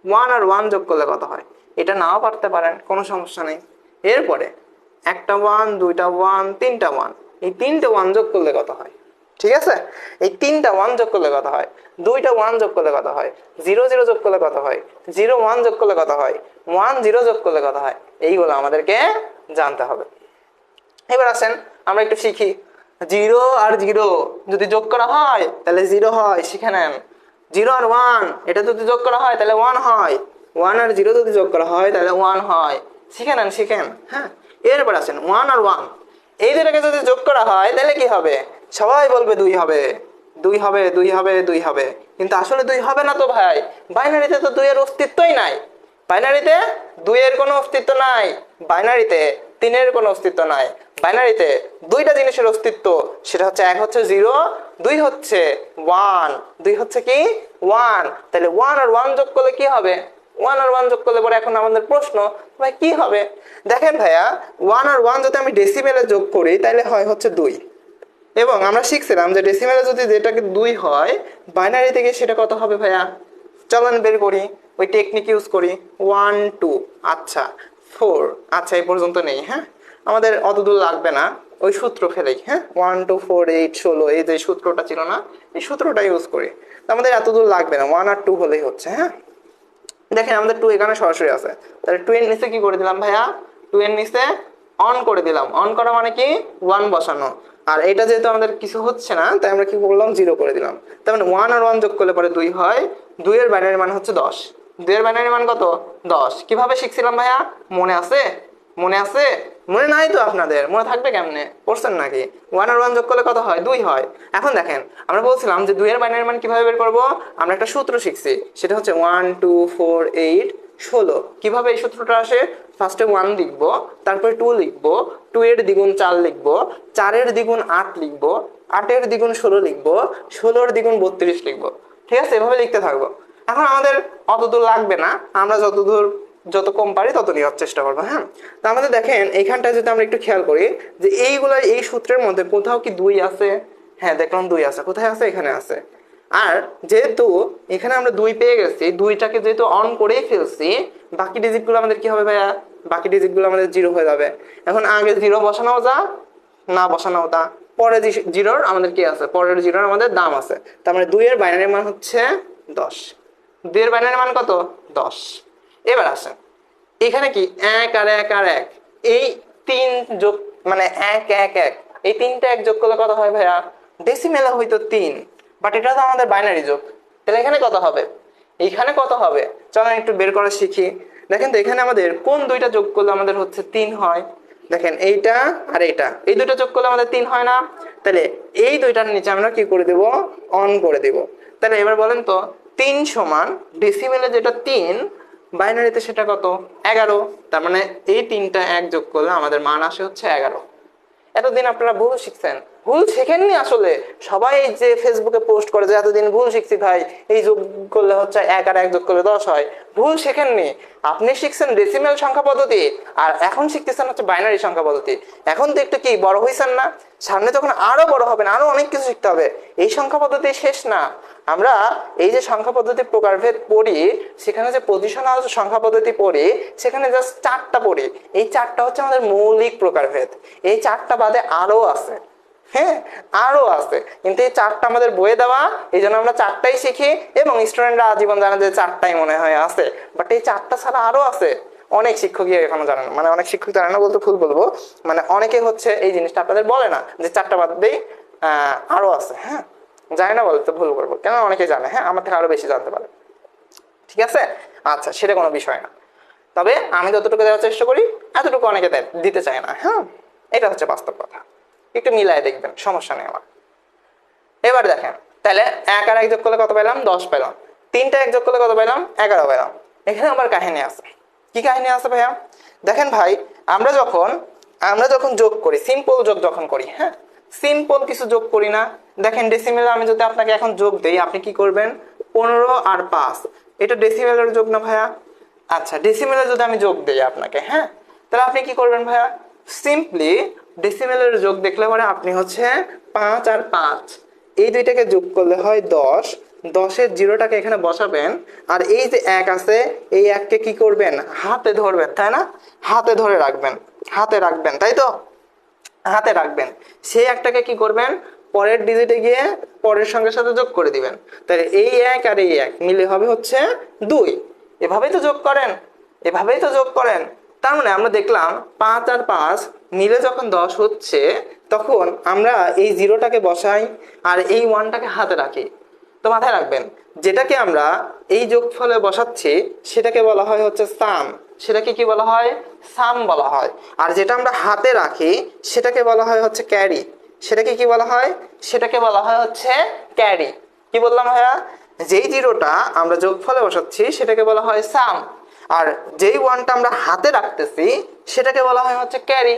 1 আর 1 যোগ করলে কত হয়? এটা নাও পারতে পারেন, কোনো সমস্যা নেই। এরপরে একটা 1 দুইটা 1 তিনটা 1, এই তিনটে 1 যোগ করলে কত হয়? ঠিক আছে, এই তিনটা 1 যোগ করলে কত হয়? দুইটা 1 যোগ করলে কত হয়? 0 0 যোগ করলে কত হয়? 0 1 যোগ করলে কত হয়? 1 0 যোগ করলে কত হয়? এইগুলো আমাদেরকে জানতে হবে। এবার আসেন আমরা একটু শিখি। 0 আর 0 যদি যোগ করা হয় তাহলে 0 হয়, শিখে নেন। 0 আর 1 এটা যদি যোগ করা হয় তাহলে 1 হয়। 1 আর 0 যদি যোগ করা হয় তাহলে 1 হয়, শিখে নেন, শিখেন। হ্যাঁ, এরপর আসেন 1 আর 1 এই দুটাকে যদি যোগ করা হয় তাহলে কি হবে? সবাই বলবে 2 হবে, 2 হবে, 2 হবে, 2 হবে, কিন্তু আসলে 2 হবে না তো ভাই। বাইনারিতে তো 2 এর অস্তিত্বই নাই। বাইনারিতে 2 এর কোনো অস্তিত্ব নাই, বাইনারিতে 3 এর কোনো অস্তিত্ব নাই। বাইনারিতে দুইটা জিনিসের অস্তিত্ব, সেটা হচ্ছে এক হচ্ছে 0, 2 হচ্ছে 1। 2 হচ্ছে কি? 1। তাহলে 1 আর 1 যোগ করলে কি হবে? 1 আর 1 যোগ করলে পরে এখন আমাদের প্রশ্ন, ভাই কি হবে? দেখেন ভাইয়া, 1 আর 1 যদি আমি ডেসিমেলে যোগ করি তাহলে হয় হচ্ছে 2। এবং আমরা শিখছিলাম যে ডেসিমেলে যদি যেটাকে 2 হয়, বাইনারি থেকে সেটা কত হবে ভাইয়া? চলেন বের করি, ওই টেকনিক ইউজ করি। 1 2, আচ্ছা 4, আচ্ছা এই পর্যন্ত নেই। হ্যাঁ, আমাদের অত দূর লাগবে না, ওই সূত্র ফেলেই। হ্যাঁ, 1 2 4 8 16, এই যে সূত্রটা ছিল না, এই সূত্রটা ইউজ করি। আমাদের এত দূর লাগবে না, 1 আর 2 হলেই হচ্ছে। হ্যাঁ, দেখেন আমাদের 2 এখানে সরাসরি আছে, তাহলে 2 এর নিচে কি করে দিলাম ভাইয়া? 2 এর নিচে অন করে দিলাম। অন করা মানে কি? 1 বসানো। আর এটা যেহেতু আমাদের কিছু হচ্ছে না, তাই আমরা কি করলাম? 0 করে দিলাম। তার মানে 1 আর 1 যোগ করলে পরে 2 হয়। 2 এর বাইনারি মান হচ্ছে 10। 2 এর বাইনারি মান কত? 10। কিভাবে শিখছিলাম ভাইয়া? মনে আছে? মনে আছে? মনে নাই তো আপনাদের, মনে থাকবে কেমনে? পড়ছেন নাকি? 1 আর 1 যোগ করলে কত হয়? 2 হয়। এখন দেখেন আমরা বলছিলাম যে 2 এর বাইনারি মান কিভাবে বের করব? আমরা একটা সূত্র শিখছি, সেটা হচ্ছে 1 2 4 8 16। কিভাবে এই সূত্রটা আসে? ফার্স্টে 1 লিখব, তারপরে 2 লিখব, 2 এর দ্বিগুণ 4 লিখব, 4 এর দ্বিগুণ 8 লিখব, 8 এর দ্বিগুণ 16 লিখব, 16 এর দ্বিগুণ 32 লিখব। ঠিক আছে, এভাবে লিখতে থাকবো। এখন আমাদের অত দূর লাগবে না, আমরা যত কম পারি তত নেওয়ার চেষ্টা করবো। হ্যাঁ, তো আমাদের দেখেন এইখানটায় যদি আমরা একটু খেয়াল করি যে এই সূত্রের মধ্যে কোথাও কি 2 আছে? হ্যাঁ, দেখলাম 2 আছে। কোথায় আছে? এখানে আছে। আর যেহেতু এখানে আমরা 2 পেয়ে গেছি, 2টাকে যেহেতু অন করেই ফেলছি, বাকি ডিজিটগুলো আমাদের কি হবে ভাইয়া? বাকি ডিজিটগুলো আমাদের 0 হয়ে যাবে। এখন আগে 0 বসানো যা, না বসানো তা। পরে 0-র আমাদের কি আছে? পরের 0-র আমাদের দাম আছে। তার মানে 2 এর বাইনারি মান হচ্ছে 10। 2 এর বাইনারি মান কত? 10। এবার আসেন এখানে কি 1 আর 1 আর 1, এই 3 যোগ মানে 1 1 1, এই 3টা 1 যোগ করলে কত হয় ভাইয়া? ডেসিমেলে হয়তো 3, বাট এটা তো আমাদের বাইনারি যোগ। তাহলে এখানে কত হবে? এইখানে কত হবে? চলেন একটু বের করা শিখি। দেখেন তো এখানে আমাদের কোন দুইটা যোগ করলে আমাদের হচ্ছে 3 হয়? দেখেন এইটা আর এইটা, এই দুটো যোগ করলে আমাদের 3 হয় না? তাহলে এই দুইটার নিচে আমরা কি করে দেব? অন করে দেব। তাহলে এবার বলেন তো 3 সমান ডেসিমেলে যেটা 3, বাইনারিতে সেটা কত? 11। তার মানে এই 3টা 1 যোগ করলে আমাদের মান আসে হচ্ছে 11। এতদিন আপনারা ভুল শিখছেন, ভুল শেখেননি আসলে। সবাই যে ফেসবুকে পোস্ট করে যে এতদিন ভুল শিখছি ভাই, এই যোগ করলে হচ্ছে 1 আর 1 যোগ করলে 10 হয়। ভুল শেখেননি, আপনি শিখছেন ডেসিমেল সংখ্যা পদ্ধতি, আর এখন শিখতেছেন হচ্ছে বাইনারি সংখ্যা পদ্ধতি। এখন তো একটু কি বড় হইছেন না? সামনে যখন আরো বড় হবেন, আরো অনেক কিছু শিখতে হবে। এই সংখ্যা পদ্ধতি শেষ না। আমরা এই যে সংখ্যা পদ্ধতির প্রকারভেদ পড়ি, সেখানে যে পজিশনাল সংখ্যা পদ্ধতি পড়ি, সেখানে জাস্ট 4টা পড়ি। এই 4টা হচ্ছে আমাদের মৌলিক প্রকারভেদ। এই 4টা বাদে আরো আছে। হ্যাঁ, আরো আছে, কিন্তু এই 4টা আমাদের বইয়ে দেওয়া, এই জন্য আমরা 4টাই শিখি এবং স্টুডেন্টরা আজীবন জানে যে 4টাই মনে হয় আছে। বাট এই 4টা ছাড়া আরো আছে। অনেক শিক্ষকই এখনো জানে না, মানে অনেক শিক্ষক জানে না বলতে ভুল বলবো, মানে অনেকে হচ্ছে এই জিনিসটা আপনাদের বলে না যে 4টা বাদ দিয়েই আরো আছে। হ্যাঁ, জানি না বলতে ভুল করবো, কেন অনেকে জানে। হ্যাঁ, আমার থেকে আরো বেশি জানতে পারে। ঠিক আছে, আচ্ছা সেটা কোনো বিষয় না। তবে আমি যতটুকু দেওয়ার চেষ্টা করি এতটুকু অনেকে দিতে চায় না। হ্যাঁ, এটা হচ্ছে বাস্তব কথা। একটু মিলায় দেখবেন, সমস্যা নেই আমার। এবার দেখেন তাহলে 1 আর 1 যোগ করলে কত পেলাম? 10 পেলাম। 3টা 1 যোগ করলে কত পেলাম? 11 পেলাম। এখানে আবার কাহিনী আছে। কি কাহিনী আছে ভাইয়া? দেখেন ভাই, আমরা যখন যোগ করি, সিম্পল যোগ যখন করি, হ্যাঁ, সিম্পল কিছু যোগ করি না। দেখেন ডেসিমেলে আমি যদি আপনাকে এখন যোগ দেই, আপনি কি করবেন? 15 আর 5, এটা ডেসিমেলের যোগ না ভাইয়া? আচ্ছা, ডেসিমেলে যদি আমি যোগ দেই আপনাকে, হ্যাঁ, তাহলে আপনি কি করবেন ভাইয়া? সিম্পলি ডেসিমেলের যোগ দেখলে পরে আপনি হচ্ছে 5 আর 5, এই দুইটাকে যোগ করলে হয় 10। 10-এর 0টাকে এখানে বসাবেন, আর এই যে 1 আছে, এই 1কে কি করবেন? হাতে ধরবেন, তাই না? হাতে ধরে রাখবেন। হাতে রাখবেন, তাই তো? হাতে রাখবেন। সেই একটাকে কি করবেন, পরের ডিজিটে গিয়ে পরের সঙ্গে সাথে যোগ করে দিবেন। তাহলে এই এক আর এই এক মিলে হবে হচ্ছে 2। এভাবেই তো যোগ করেন, এভাবেই তো যোগ করেন। তার মানে আমরা দেখলাম 5 আর 5 মিলে যখন 10 হচ্ছে, তখন আমরা এই জিরোটাকে বসাই আর এই ওয়ানটাকে হাতে রাখি। তো মাথায় রাখবেন, যেটাকে আমরা এই যোগফলে বসাচ্ছি সেটাকে বলা হয় হচ্ছে সাম। সেটাকে কি বলা হয়? সাম বলা হয়। আর যেটা আমরা হাতে রাখি সেটাকে বলা হয় হচ্ছে ক্যারি। সেটাকে কি বলা হয়? সেটাকে বলা হয় হচ্ছে ক্যারি। কি বললাম ভাইয়া? যেই জিরোটা আমরা যোগফলে বসাচ্ছি সেটাকে বলা হয় সাম, আর যেই ওয়ানটা আমরা হাতে রাখতেছি সেটাকে বলা হয় হচ্ছে ক্যারি।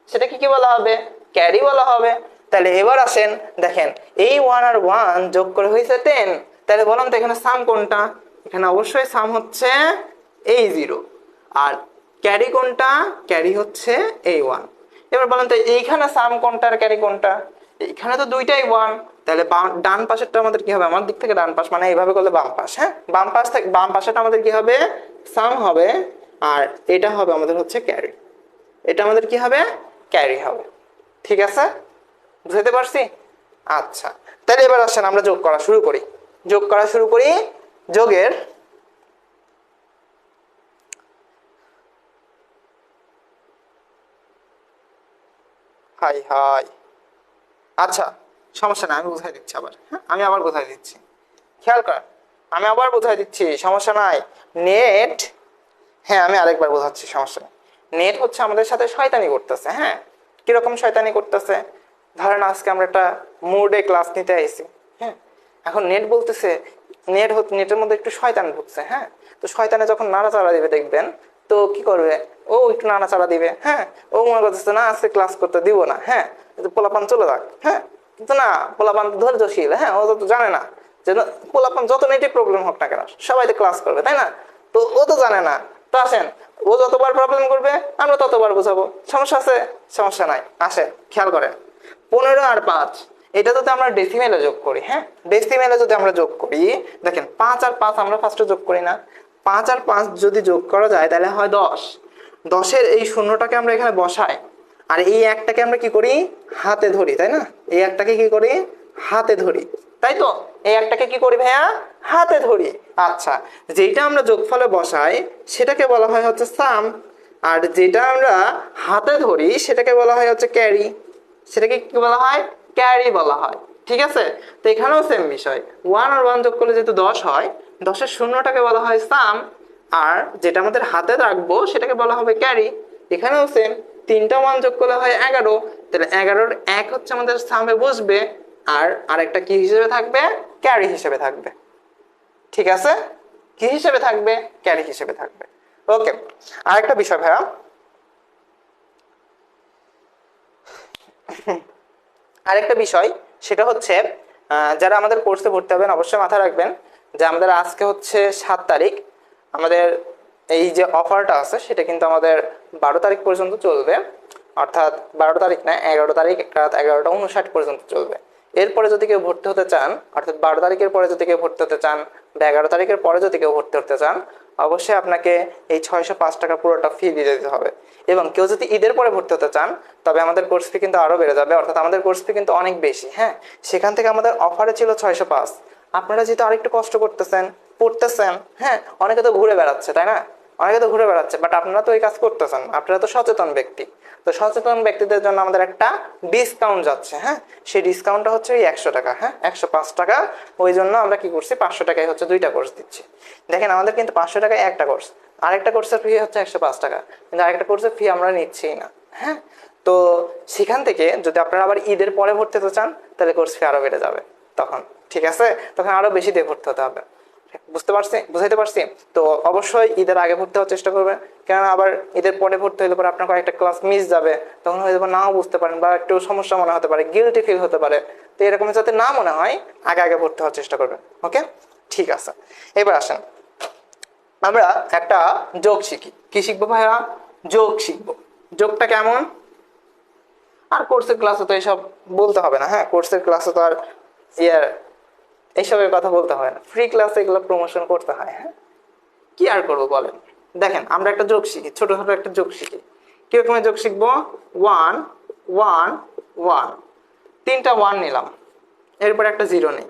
সেটাকে কি বলা হবে? ক্যারি বলা হবে। তাহলে এবার আসেন, দেখেন এই 1 আর 1 যোগ করে হয়েছে 10। তাহলে বললাম তো এখানে সাম কোনটা? এখানে অবশ্যই সাম হচ্ছে এই 0। আর ক্যারি কোনটা? ক্যারি হচ্ছে এই 1। এবার বলেন তো এইখানে সাম কোনটা আর ক্যারি কোনটা? এইখানে তো দুইটাই 1। তাহলে ডান পাশেরটা আমাদের কি হবে? আমার দিক থেকে ডান পাশ মানে এইভাবে করলে বাম পাশ। হ্যাঁ, বাম পাশ থেকে বাম পাশেটা আমাদের কি হবে? সাম হবে। আর এটা হবে আমাদের হচ্ছে ক্যারি। এটা আমাদের কি হবে? ক্যারি হবে। ঠিক আছে, বুঝতে পারছি? আচ্ছা, তাহলে এবার আসেন আমরা যোগ করা শুরু করি। যোগ করা শুরু করি। যোগের হাই হাই, আচ্ছা সমস্যা নাই, আমি বোঝাই দিচ্ছি আবার। হ্যাঁ, আমি আবার বোঝাই দিচ্ছি, খেয়াল কর, আমি আবার বোঝাই দিচ্ছি, সমস্যা নাই। নেট, হ্যাঁ আমি আরেকবার বোঝাচ্ছি, সমস্যা নেই। নেট হচ্ছে আমাদের সাথে শয়তানি করতেছে। হ্যাঁ, কিরকম শয়তানি করতেছে? ধরেন আজকে আমরা একটা মুডে ক্লাস নিতে আইছি। হ্যাঁ, এখন নেট বলতেছে, নেটের মধ্যে একটু শয়তান ঢুকছে। হ্যাঁ, তো শয়তানে যখন নাড়াচাড়া দিবে দেখবেন, তো কি করবে? ও একটু নাড়াচাড়া দিবে। হ্যাঁ, ও মনে করতেছে না আজকে ক্লাস করতে দিব না। হ্যাঁ, পোলাপান চলে যাক। হ্যাঁ, কিন্তু না, পোলাপান ধৈর্যশীল। হ্যাঁ, ও তো জানে না যে পোলাপান যত নেটে প্রবলেম হোক না কেন সবাই তো ক্লাস করবে, তাই না? তো ও তো জানে না। তো আসেন, ও যতবার প্রবলেম করবে আমরা ততবার বোঝাবো। সমস্যা আছে? সমস্যা নাই। আসেন খেয়াল করেন, 15 আর 5 এটা যদি আমরা ডেসিমেলে যোগ করি, হ্যাঁ ডেসিমেলে যদি আমরা যোগ করি, দেখেন 5 আর 5 আমরা ফার্স্টে যোগ করি না। 5 আর 5 যদি যোগ করা যায় তাহলে হয় 10। 10-এর এই শূন্যটাকে আমরা এখানে বসাই, আর এই একটাকে আমরা কি করি? হাতে ধরি, তাই না? এই একটাকে কি করি? হাতে ধরি, তাই তো? এই একটাকে কি করি ভাইয়া? হাতে ধরি। আচ্ছা, যেটা আমরা যোগফলে বসাই সেটাকে বলা হয় হচ্ছে সাম, আর যেটা আমরা হাতে ধরি সেটাকে বলা হয় হচ্ছে ক্যারি। সেটাকে কি বলা হয়? ক্যারি বলা হয়। ঠিক আছে, তো এখানেও সেম বিষয়। 1 আর 1 যোগ করলে যেহেতু 10 হয়, 10-এর শূন্যটাকে বলা হয় সাম, আর যেটা আমাদের হাতে রাখবো সেটাকে বলা হবে ক্যারি। এখানেও সেম, 3টা 1 যোগ করলে হয় 11। তাহলে 11-এর 1 হচ্ছে আমাদের সামে বসবে, আর আরেকটা কি হিসেবে থাকবে? ক্যারি হিসেবে থাকবে। ঠিক আছে, কি হিসেবে থাকবে? ক্যারি হিসেবে থাকবে। ওকে, আরেকটা বিষয় ভাইয়া, আরেকটা বিষয় সেটা হচ্ছে যারা আমাদের কোর্সে ভর্তি হবেন অবশ্যই মাথায় রাখবেন যে আমাদের আজকে হচ্ছে 7 তারিখ। আমাদের এই যে অফারটা আছে সেটা কিন্তু আমাদের 12 তারিখ পর্যন্ত চলবে, অর্থাৎ 12 তারিখ না, 11 তারিখ রাত 11:59 পর্যন্ত চলবে। এরপরে যদি কেউ ভর্তি হতে চান, অর্থাৎ 12 তারিখের পরে যদি কেউ ভর্তি হতে চান বা 11 তারিখের পরে যদি কেউ ভর্তি হতে চান, অবশ্যই আপনাকে এই 605 টাকা পুরোটা ফি দিয়ে দিতে হবে। এবং কেউ যদি ঈদের পরে ভর্তি হতে চান তবে আমাদের কোর্স ফি কিন্তু আরও বেড়ে যাবে, অর্থাৎ আমাদের কোর্স ফি কিন্তু অনেক বেশি। হ্যাঁ, সেখান থেকে আমাদের অফারে ছিল 605। আপনারা যেহেতু আরেকটু কষ্ট করতেছেন, পড়তেছেন, হ্যাঁ অনেকে তো ঘুরে বেড়াচ্ছে, তাই না? অনেকে তো ঘুরে বেড়াচ্ছে, বাট আপনারা তো এই কাজ করতেছেন, আপনারা তো সচেতন ব্যক্তি। তো সচেতন ব্যক্তিদের জন্য আমাদের একটা ডিসকাউন্ট যাচ্ছে। হ্যাঁ, সেই ডিসকাউন্টটা হচ্ছে ওই 100 টাকা। হ্যাঁ, 105 টাকা। ওই জন্য আমরা কি করছি, 500 টাকায় হচ্ছে 2টা কোর্স দিচ্ছি। দেখেন আমাদের কিন্তু 500 টাকায় একটা কোর্স, আরেকটা কোর্সের ফি হচ্ছে 105 টাকা, কিন্তু আরেকটা কোর্সের ফি আমরা নিচ্ছি না। হ্যাঁ, তো সেখান থেকে যদি আপনারা আবার ঈদের পরে ভর্তি হতে চান তাহলে কোর্স ফি আরও বেড়ে যাবে তখন। ঠিক আছে, তখন আরও বেশি দিয়ে ভর্তি হতে হবে। বুঝতে পারছি, বুঝাইতে পারছি? তো অবশ্যই ঈদের আগে ভর্তি হওয়ার চেষ্টা করবেন, কেননা আবার ঈদের পরে ভর্তি হলে পরে আপনার কয়েকটা ক্লাস মিস যাবে, তখন হয়তো নাও বুঝতে পারেন বা একটু সমস্যা মনে হতে পারে, গিল্টি ফিল হতে পারে। তো এরকম যাতে না মনে হয় আগে আগে ভর্তি হওয়ার চেষ্টা করবেন। ওকে, ঠিক আছে। এবার আসেন আমরা একটা যোগ শিখি। কি শিখবো ভাইয়া? যোগ শিখবো। যোগটা কেমন? আর কোর্সের ক্লাসে তো এসব বলতে হবে না। হ্যাঁ, কোর্সের ক্লাসে তো আর ইয়ার এইসবের কথা বলতে হয় না, ফ্রি ক্লাসে এগুলো প্রমোশন করতে হয়। হ্যাঁ, কি আর করবো বলেন? দেখেন আমরা একটা যোগ শিখি, ছোটখাটো একটা যোগ শিখি। কিরকমের যোগ শিখবো? 1 1 1, তিনটা 1 নিলাম, এরপরে একটা 0 নেই,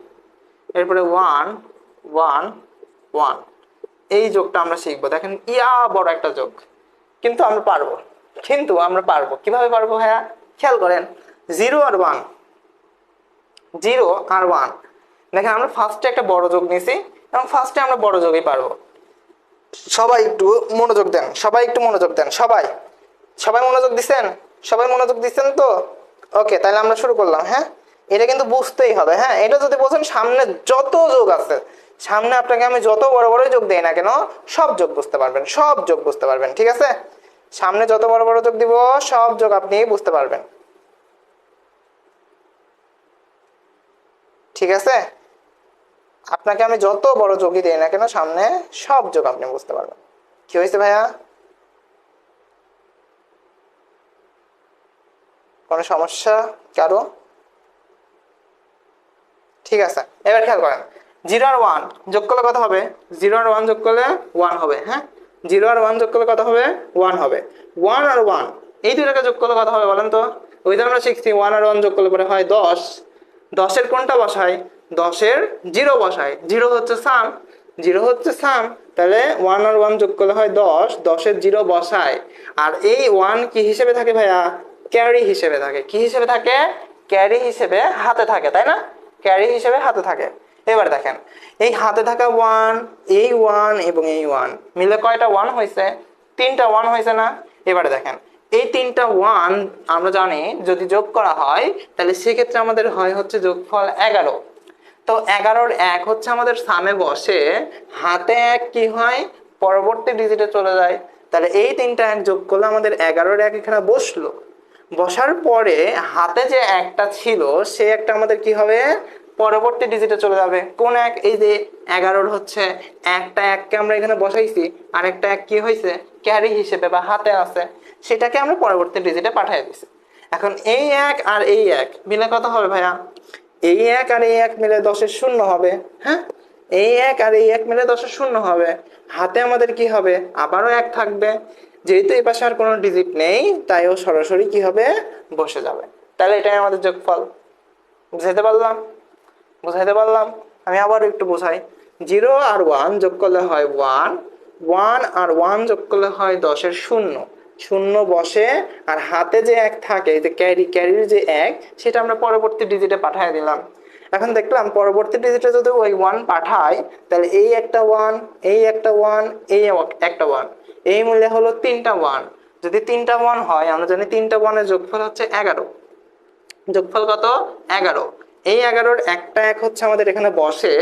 এরপরে 1 1 1, এই যোগটা আমরা শিখবো। দেখেন ইয়া বড় একটা যোগ, কিন্তু আমরা পারবো, কিভাবে পারবো ভাইয়া? খেয়াল করেন, 0 আর 1, 0 আর 1, দেখেন আমরা ফার্স্টে একটা বড় যোগ নিয়েছি এবং ফার্স্টে আমরা বড় যোগই পারবো। সবাই একটু মনোযোগ দেন, সবাই মনোযোগ দিচ্ছেন, তো ওকে, তাহলে আমরা শুরু করলাম। হ্যাঁ, এটা কিন্তু বুঝতেই হবে। হ্যাঁ, এটা যদি বোঝেন, সামনে যত যোগ আছে, সামনে আপনাকে আমি যত বড় বড় যোগ দেই না কেন, সব যোগ বুঝতে পারবেন, ঠিক আছে? সামনে যত বড় বড় যোগ দিব, সব যোগ আপনি বুঝতে পারবেন, ঠিক আছে? আপনাকে আমি যত বড় যোগই দেই না কেন, সামনে সব যোগ আপনি বুঝতে পারবেন। কি হয়েছে ভাইয়া? কোনো সমস্যা কারো? ঠিক আছে, এবার খেয়াল করেন, 0 আর 1 যোগ করলে কত হবে? 0 আর 1 যোগ করলে 1 হবে। হ্যাঁ, 0 আর 1 যোগ করলে কত হবে? 1 হবে। 1 আর 1 এই দুটাকে যোগ করলে কত হবে বলেন তো? ওই যে আমরা শিখছি 1 আর 1 যোগ করলে পরে হয় 10। 10-এর কোনটা বসাই? 10-এর 0 বসাই। 0 হচ্ছে সাম, তাহলে 1 আর 1 যোগ করলে হয় 10, 10-এর 0 বসাই। আর এই 1 কি হিসেবে থাকে ভাইয়া? ক্যারি হিসেবে থাকে। কি হিসেবে থাকে? ক্যারি হিসেবে হাতে থাকে, তাই না? ক্যারি হিসেবে হাতে থাকে। এবার দেখেন, এই হাতে থাকা 1, এই 1 এবং এই 1 মিলে কয়টা 1 হয়েছে? 3টা 1 হয়েছে না? এবারে দেখেন, এই 3টা 1 আমরা জানি যদি যোগ করা হয়, তাহলে সেক্ষেত্রে আমাদের হয় হচ্ছে যোগফল 11। তো 11-র 1 হচ্ছে আমাদের সামে বসে, হাতে 1 কি হয়? পরবর্তী ডিজিটে চলে যায়। তাহলে এই 3টা 1 যোগ করলে আমাদের 11-র 1 এখানে বসলো। বসার পরে হাতে যে একটা ছিল, সে একটা আমাদের কি হবে? পরবর্তী ডিজিটে চলে যাবে। কোন 1? এই যে 11-র হচ্ছে একটা 1কে আমরা এখানে বসাইছি, আর একটা 1 কি হয়েছে? ক্যারি হিসেবে বা হাতে আছে, সেটাকে আমরা পরবর্তী ডিজিটে পাঠিয়ে দিছি। এখন এই 1 আর এই 1 মিলে কত হবে ভাইয়া? এই 1 আর এই 1 মিলে 10-এর 0 হবে। হ্যাঁ, এই 1 আর এই 1 মিলে 10-এর 0 হবে। হাতে আমাদের কি হবে? আবারও 1 থাকবে। যেহেতু এই পাশে আর কোনো ডিজিট নেই, তাই ও সরাসরি কি হবে? বসে যাবে। তাহলে এটাই আমাদের যোগফল। বুঝাইতে পারলাম? আমি আবার একটু বোঝাই। 0 আর 1 যোগ করলে হয় 1, 1 আর 1 যোগ করলে হয় 10-এর 0, 0 বসে, আর হাতে যে 1 থাকে, যে ক্যারির যে 1, সেটা আমরা পরবর্তী ডিজিটে পাঠিয়ে দিলাম। এখন দেখলাম পরবর্তী ডিজিটে যদি ওই 1 পাঠাই, তাহলে এই একটা 1, এই একটা 1, এই একটা 1, এই মূল্যে হলো 3টা 1। যদি 3টা 1 হয়, আমরা জানি 3টা 1-এর যোগফল হচ্ছে 11। যোগফল কত? 11। এই 11-র একটা 1 হচ্ছে আমাদের এখানে বসে,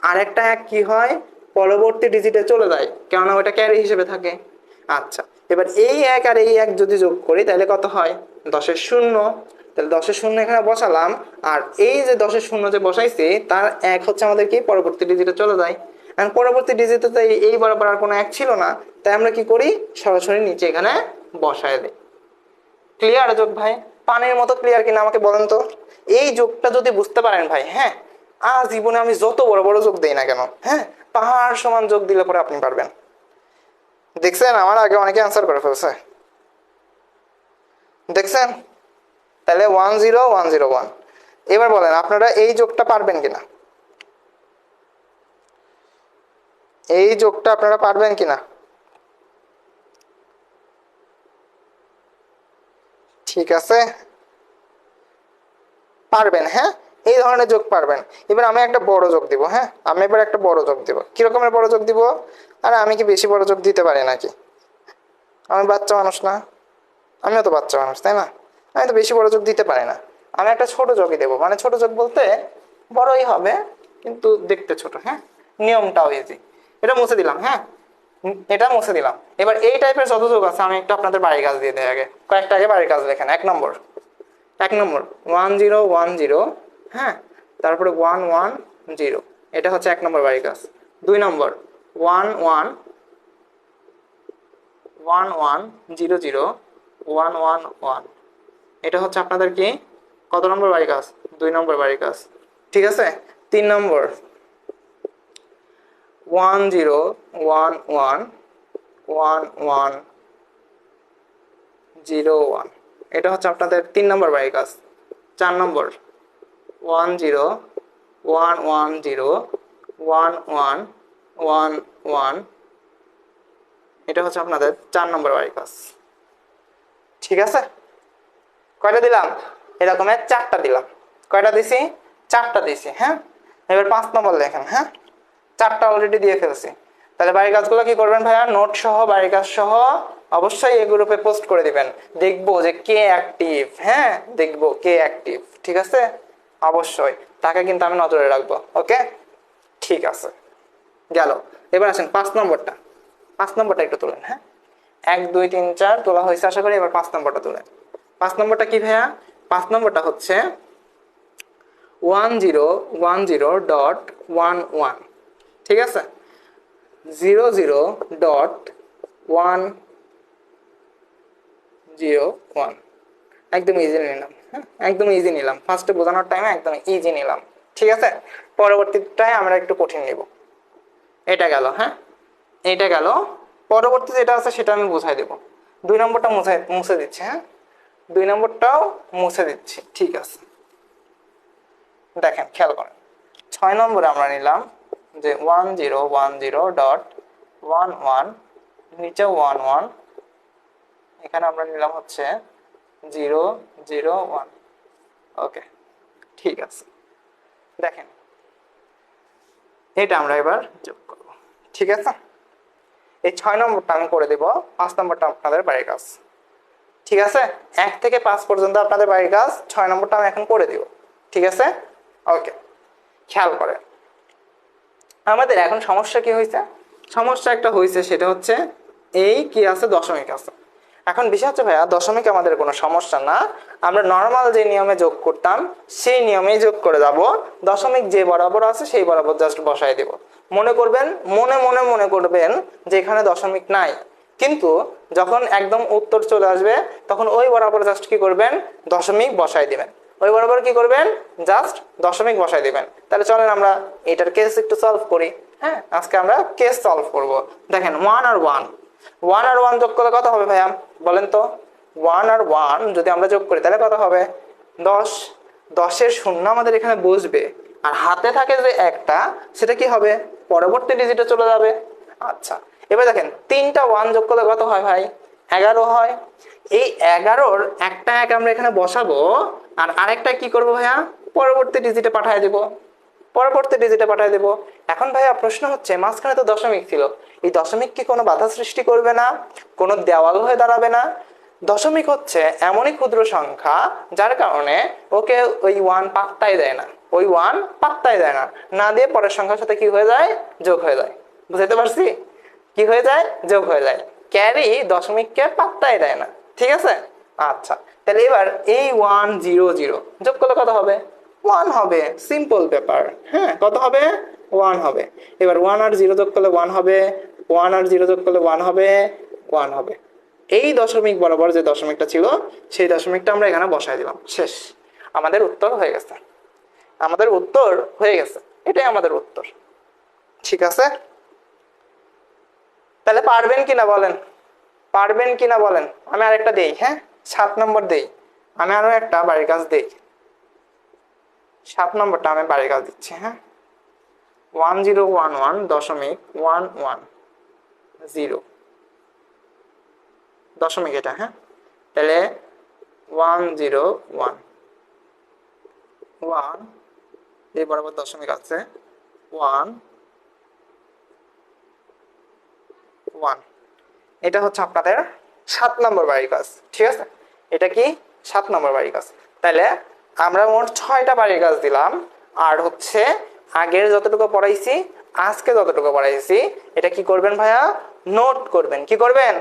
আর একটা 1 কি হয়? পরবর্তী ডিজিটে চলে যায়, কেননা ওটা ক্যারি হিসেবে থাকে। আচ্ছা, এবার এই 1 আর এই 1 যদি যোগ করি, তাহলে কত হয়? 10-এর 0। তাহলে 10-এর 0 এখানে বসালাম, আর এই যে 10-এর 0 যে বসাইছি, তার 1 হচ্ছে আমাদের কি? পরবর্তী ডিজিটে চলে যায়। এখন পরবর্তী ডিজিটে তো এই বরাবর আর কোনো 1 ছিল না, তাই আমরা কি করি? সরাসরি নিচে এখানে বসায় দিই। ক্লিয়ার যোগ ভাই? পানির মতো ক্লিয়ার কিনা আমাকে বলেন তো? এই যোগটা যদি বুঝতে পারেন ভাই, হ্যাঁ, জীবনে আমি যত বড় বড় যোগ দেই না কেন, হ্যাঁ, পাহাড় সমান যোগ দিলে পরে আপনি পারবেন। দেখছেন, আমার আগে অনেকে অ্যান্সার করে ফেলছে, দেখছেন? তাহলে 1 0 1 0 1। এবার বলেন আপনারা এই যোগটা পারবেন কিনা? এই যোগটা আপনারা পারবেন কিনা? ঠিক আছে, পারবেন। হ্যাঁ, এই ধরনের যোগ পারবেন। এবার আমি একটা বড় যোগ দিব। হ্যাঁ, আমি এবার একটা বড় যোগ দিব। কিরকমের বড় যোগ দিব? আরে আমি কি বেশি বড় যোগ দিতে পারি নাকি? আমি বাচ্চা মানুষ না? আমিও তো বাচ্চা মানুষ, তাই না? আমি তো বেশি বড় যোগ দিতে পারি না। আমি একটা ছোট যোগই দেবো, মানে ছোট যোগ বলতে বড়ই হবে, কিন্তু দেখতে ছোট। হ্যাঁ, নিয়মটাও ইজি। এটা মুছে দিলাম। হ্যাঁ, এটা মুছে দিলাম। এবার এই টাইপের যত যোগ আছে, আমি একটু আপনাদের বাড়ির কাজ দিয়ে দিই আগে। কয়েকটা আগে বাড়ির কাজ লেখেন। 1 নম্বর 1 0 1 0। হ্যাঁ, তারপরে 1 1 0, এটা হচ্ছে 1 নম্বর বাড়ির কাজ। 2 নম্বর 1 1 1 1 0 0 1 1 1, এটা হচ্ছে আপনাদের কি? কত নম্বর বাড়ির কাজ? 2 নম্বর বাড়ির কাজ, ঠিক আছে? 3 নম্বর 1 0 1 1 1 1 0 1, এটা হচ্ছে আপনাদের 3 নম্বর বাড়ির কাজ। 4 নম্বর 1 0 1 1 0 1 1 1 1, এটা হচ্ছে আপনাদের 4 নম্বর বাড়ির কাজ। ঠিক আছে, কয়টা দিলাম? এরকমের 4টা দিলাম। কয়টা দিছি? 4টা দিছি। হ্যাঁ, এবার 5 নম্বর লেখেন। হ্যাঁ, 4টা অলরেডি দিয়ে ফেলছি। তাহলে বাড়ির কাজগুলো কি করবেন ভাইয়া? নোট সহ, বাড়ির কাজ সহ অবশ্যই এই গ্রুপে পোস্ট করে দিবেন। দেখবো যে কে অ্যাক্টিভ। হ্যাঁ, দেখবো কে অ্যাক্টিভ। ঠিক আছে, অবশ্যই তাকে কিন্তু আমি নজরে রাখবো। ওকে, ঠিক আছে, গেল। এবার আসেন 5 নম্বরটা। 5 নম্বরটা একটু তুলেন। হ্যাঁ, 1 2 3 4 তোলা হয়েছে আশা করি। এবার 5 নম্বরটা তুলেন। 5 নম্বরটা কি ভাইয়া? 5 নম্বরটা হচ্ছে 1 0 1 0 ডট 1 1। ঠিক আছে, 0 0 ডট 1 0 1। একদম ইজি নিলাম। হ্যাঁ, একদম ইজি নিলাম। ফার্স্টে বোঝানোর টাইমে একদম ইজি নিলাম। ঠিক আছে, পরবর্তীটায় আমরা একটু কঠিন নিব। এটা গেল। হ্যাঁ, এটা গেল। পরবর্তী যেটা আছে সেটা আমি বুঝাই দেব। 2 নম্বরটা মুছে দিচ্ছি। হ্যাঁ, 2 নম্বরটাও মুছে দিচ্ছি। ঠিক আছে, দেখেন, খেয়াল করেন। 6 নম্বরে আমরা নিলাম যে 1 0 1 0 ডট 1 1, নিচে 1 1, এখানে আমরা নিলাম হচ্ছে 0 0 1। ওকে, ঠিক আছে, দেখেন এটা আমরা এবার যোগ করব। ঠিক আছে, এই 6 নম্বরটা আমি করে দেব। 5 নম্বরটা আপনাদের বাড়ির কাজ। ঠিক আছে, 1 থেকে 5 পর্যন্ত আপনাদের বাড়ির কাজ। 6 নম্বরটা আমি এখন করে দিব। ঠিক আছে, ওকে, খেয়াল করেন। আমাদের এখন সমস্যা কি হয়েছে? সমস্যা একটা হয়েছে, সেটা হচ্ছে এই কি আছে, দশমিক আছে। এখন বিষয় হচ্ছে ভাইয়া, দশমিক আমাদের কোনো সমস্যা না। আমরা নর্মাল যে নিয়মে যোগ করতাম সেই নিয়মেই যোগ করে যাব। দশমিক যে বরাবর আছে সেই বরাবর জাস্ট বসাই দেব। মনে করবেন, মনে করবেন যে এখানে দশমিক নাই, কিন্তু যখন একদম উত্তর চলে আসবে তখন ওই বরাবর জাস্ট কি করবেন? দশমিক বসাই দিবেন। ওই বরাবর কি করবেন? জাস্ট দশমিক বসাই দিবেন। তাহলে চলেন আমরা এটার কেস একটু সলভ করি। হ্যাঁ, আজকে আমরা কেস সলভ করব। দেখেন 1 আর 1, 1 আর 1 যোগ করলে কত হবে ভাইয়া বলেন তো? 1 আর 1 যদি আমরা যোগ করি তাহলে কত হবে? 10। 10-এর শূন্য আমাদের এখানে বসবে, আর হাতে থাকে যে একটা, সেটা কি হবে? পরবর্তী ডিজিটে চলে যাবে। আচ্ছা, এবার দেখেন 3টা 1 যোগ করলে কত হয় ভাই? 11 হয়। এই 11-র একটা 1 আমরা এখানে বসাবো, আর আরেকটা কি করবো ভাইয়া? পরবর্তী ডিজিটে পাঠিয়ে দেব। পরবর্তী ডিজিটে পাঠিয়ে দেব। এখন ভাইয়া প্রশ্ন হচ্ছে, মাঝখানে তো দশমিক ছিল, এই দশমিক কি কোনো বাধা সৃষ্টি করবে না? কোনো দেওয়াল হয়ে দাঁড়াবে না? দশমিক হচ্ছে এমনই ক্ষুদ্র সংখ্যা যার কারণে ওকে ওই 1 পাত্তাই দেয় না। ওই 1 পাত্তাই দেয় না, না দিয়ে পরের সংখ্যার সাথে কি হয়ে যায়? যোগ হয়ে যায়। বুঝতে পারছি? কি হয়ে যায়? যোগ হয়ে যায়। ক্যারি দশমিককে পাত্তাই দেয় না। ঠিক আছে, আচ্ছা, তাহলে এবার এই 1 0 0 যোগ করলে কত হবে? 1 হবে। সিম্পল ব্যাপার। হ্যাঁ, কত হবে? 1 হবে। এবার 1 আর 0 যোগ করলে 1 হবে, 1 আর 0 যোগ করলে 1 হবে, 1 হবে। এই দশমিক বরাবর যে দশমিকটা ছিল সেই দশমিকটা আমরা এখানে বসাই দিলাম। শেষ, আমাদের উত্তর হয়ে গেছে। আমাদের উত্তর হয়ে গেছে, এটাই আমাদের উত্তর। ঠিক আছে, তাহলে পারবেন কিনা বলেন? পারবেন কিনা বলেন? আমি আরেকটা দেই। হ্যাঁ, 7 নম্বর দেই। আমি আরো একটা বাড়ির কাজ দেই। 7 নম্বরটা আমি বাড়ির কাজ দিচ্ছি। হ্যাঁ, 1011 দশমিক 11 0 দশমিক এটা। হ্যাঁ, তাহলে 101 1, এই বরাবর দশমিক আছে, 1 1। এটা হচ্ছে আপনাদের 7 নম্বর বাড়ির কাজ। ঠিক আছে, এটা কি 7 নম্বর বাড়ির কাজ। তাহলে আমরা মোট 6টা বাড়ির কাজ দিলাম। আর হচ্ছে আগের যতটুকু পড়াইছি, আজকে যতটুকু পড়াইছি, এটা কি করবেন ভাইয়া? নোট করবেন। কি করবেন?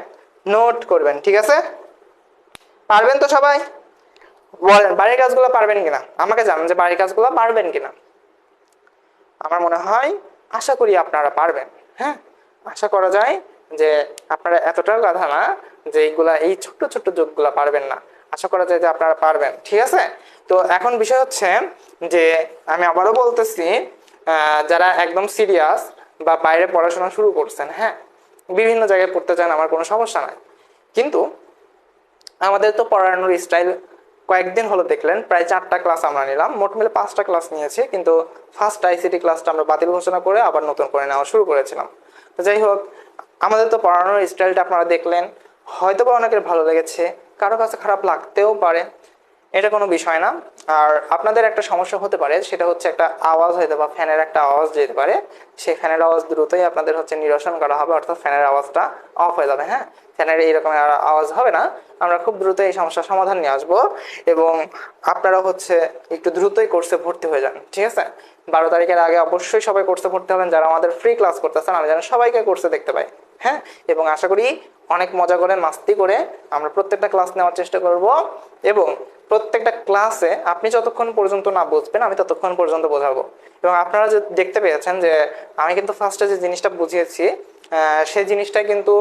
নোট করবেন। ঠিক আছে, পারবেন তো সবাই? বলেন বাড়ির কাজগুলো পারবেন কিনা, আমাকে জানান যে বাড়ির কাজগুলো পারবেন কিনা। আমার মনে হয়, আশা করি আপনারা পারবেন। হ্যাঁ, আশা করা যায় যে আপনারা এতটাও গাধা না যে এইগুলা, এই ছোট্ট ছোট্ট যোগগুলা পারবেন না। আশা করা যায় যে আপনারা পারবেন। ঠিক আছে, তো এখন বিষয় হচ্ছে যে আমি আবারও বলতেছি, যারা একদম সিরিয়াস বা বাইরে পড়াশোনা শুরু করছেন, হ্যাঁ, বিভিন্ন জায়গায় পড়তে চান, আমার কোনো সমস্যা নাই, কিন্তু আমাদের তো পড়ানোর স্টাইল কয়েকদিন হলো দেখলেন, প্রায় 4টা ক্লাস আমরা নিলাম, মোট মিলে 5টা ক্লাস নিয়েছি, কিন্তু ফার্স্ট আইসিটি ক্লাসটা আমরা বাতিল ঘোষণা করে আবার নতুন করে নেওয়া শুরু করেছিলাম। তো যাই হোক, আমাদের তো পড়ানোর স্টাইলটা আপনারা দেখলেন, হয়তো বা অনেকের ভালো লেগেছে, কারো কাছে খারাপ লাগতেও পারে, এটা কোনো বিষয় না। আর আপনাদের একটা সমস্যা হতে পারে, সেটা হচ্ছে একটা আওয়াজ হয়তো বা ফ্যানের একটা আওয়াজ যেতে পারে, সেই ফ্যানের আওয়াজ দ্রুতই আপনাদের হচ্ছে নিরসন করা হবে, অর্থাৎ ফ্যানের আওয়াজটা অফ হয়ে যাবে। হ্যাঁ, ফ্যানের এইরকম আওয়াজ হবে না, আমরা খুব দ্রুত এই সমস্যার সমাধান নিয়ে আসবো, এবং আপনারা হচ্ছে একটু দ্রুতই কোর্সে ভর্তি হয়ে যান, ঠিক আছে? 12 তারিখের আগে অবশ্যই সবাই কোর্সে ভর্তি হবেন, যারা আমাদের ফ্রি ক্লাস করতেছেন আমি যেন সবাইকে কোর্সে দেখতে পাই। হ্যাঁ, এবং আশা করি অনেক মজা করে মাস্তি করে আমরা প্রত্যেকটা ক্লাস নেওয়ার চেষ্টা করব, এবং প্রত্যেকটা ক্লাসে আপনি যতক্ষণ পর্যন্ত না বুঝবেন আমি ততক্ষণ পর্যন্ত বোঝাবো। এবং আপনারা যে দেখতে পেয়েছেন যে আমি কিন্তু ফার্স্টে যে জিনিসটা বুঝিয়েছি সেই জিনিসটা কিন্তু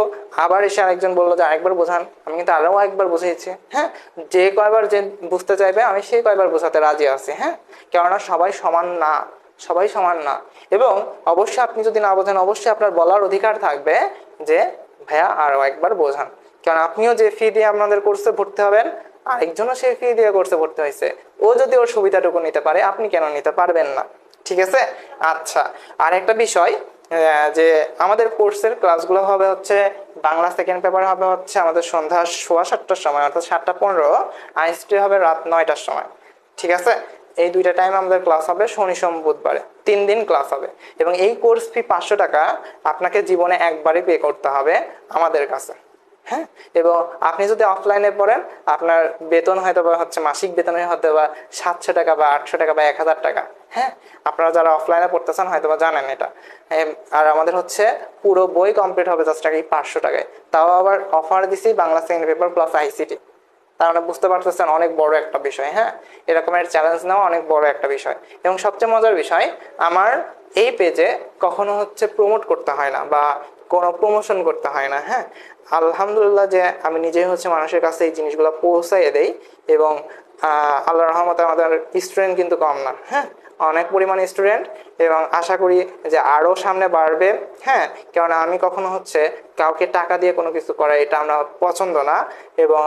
আবার এসে আরেকজন বললো যে আরেকবার বোঝান, আমি কিন্তু আরও একবার বুঝিয়েছি। হ্যাঁ, যে কয়বার যে বুঝতে চাইবে আমি সেই কয়বার বোঝাতে রাজি আছি। হ্যাঁ, কেননা সবাই সমান না, সবাই সমান না। এবং অবশ্যই আপনি যদি না বোঝেন অবশ্যই আপনার বলার অধিকার থাকবে যে ভাইয়া আরও একবার বোঝান, কারণ আপনিও যে ফি দিয়ে আপনাদের কোর্সে ভর্তি হবেন, আরেকজনও সেই ফি দিয়ে কোর্সে ভর্তি হয়েছে, ও যদি ওর সুবিধাটুকু নিতে পারে আপনি কেন নিতে পারবেন না? ঠিক আছে। আচ্ছা, আর একটা বিষয়, যে আমাদের কোর্সের ক্লাসগুলো হবে হচ্ছে বাংলা সেকেন্ড পেপার হবে হচ্ছে আমাদের সন্ধ্যা 7:15টার সময়, অর্থাৎ 7:15, আর হিস্ট্রি হবে রাত 9টার সময়। ঠিক আছে, এই দুইটা টাইম আমাদের ক্লাস হবে, শনি সোম বুধবারে 3 দিন ক্লাস হবে। এবং এই কোর্স ফি 500 টাকা আপনাকে জীবনে একবারই পে করতে হবে আমাদের কাছে। হ্যাঁ, এবং আপনি যদি অফলাইনে পড়েন আপনার বেতন হয়তো বা হচ্ছে মাসিক বেতনে হয়তো বা 700 টাকা বা 800 টাকা বা 1000 টাকা। হ্যাঁ, আপনারা যারা অফলাইনে পড়তেছেন হয়তো বা জানেন এটা। আর আমাদের হচ্ছে পুরো বই কমপ্লিট হবে জাস্ট টাকা 500 টাকায়, তাও আবার অফার দিছি Bangla second paper plus ICT. তার মানে বুঝতে পারতেছেন অনেক বড় একটা বিষয়। হ্যাঁ, এরকমের চ্যালেঞ্জ নেওয়া অনেক বড় একটা বিষয়। এবং সবচেয়ে মজার বিষয়, আমার এই পেজে কখনো হচ্ছে প্রমোট করতে হয় না বা কোনো প্রমোশন করতে হয় না। হ্যাঁ, আলহামদুলিল্লাহ যে আমি নিজেই হচ্ছে মানুষের কাছে এই জিনিসগুলো পৌঁছাইয়ে দেই, এবং আল্লাহর রহমতে আমাদের স্টুডেন্ট কিন্তু কম না। হ্যাঁ, অনেক পরিমাণ স্টুডেন্ট, এবং আশা করি যে আরও সামনে বাড়বে। হ্যাঁ, কেননা আমি কখনো হচ্ছে কাউকে টাকা দিয়ে কোনো কিছু করা এটা আমরা পছন্দ না, এবং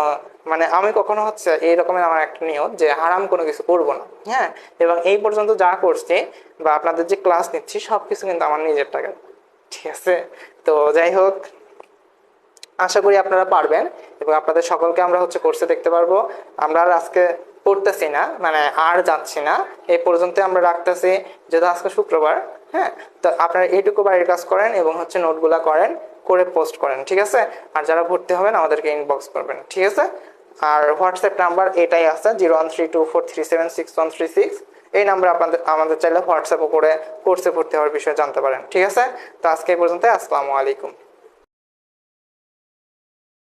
মানে আমি কখনো হচ্ছে এই রকমের আমার একটা নিয়ত যে হারাম কোনো কিছু করব না। হ্যাঁ, এবং এই পর্যন্ত যা করছি বা আপনাদের যে ক্লাস নিচ্ছি সব কিছু কিন্তু আমার নিজের টাকা। ঠিক আছে, তো যাই হোক, আশা করি আপনারা পারবেন, এবং আপনাদের সকলকে আমরা হচ্ছে কোর্সে দেখতে পারবো। আমরা আর আজকে পড়তেছি না, মানে আর যাচ্ছি না, এই পর্যন্ত আমরা রাখতেছি, যেহেতু আজকে শুক্রবার। হ্যাঁ, তো আপনারা এইটুকু বাড়ির কাজ করেন এবং হচ্ছে নোটগুলা করেন, করে পোস্ট করেন। ঠিক আছে, আর যারা ভর্তি হবেন আমাদেরকে ইনবক্স করবেন। ঠিক আছে, আর হোয়াটসঅ্যাপ নাম্বার এটাই আছে 013243761336। এই নাম্বারে আপনাদের আমাদের চাইলে হোয়াটসঅ্যাপও করে কোর্সে ভর্তি হওয়ার বিষয়ে জানতে পারেন। ঠিক আছে, তো আজকে এই পর্যন্ত, আসসালামু আলাইকুম।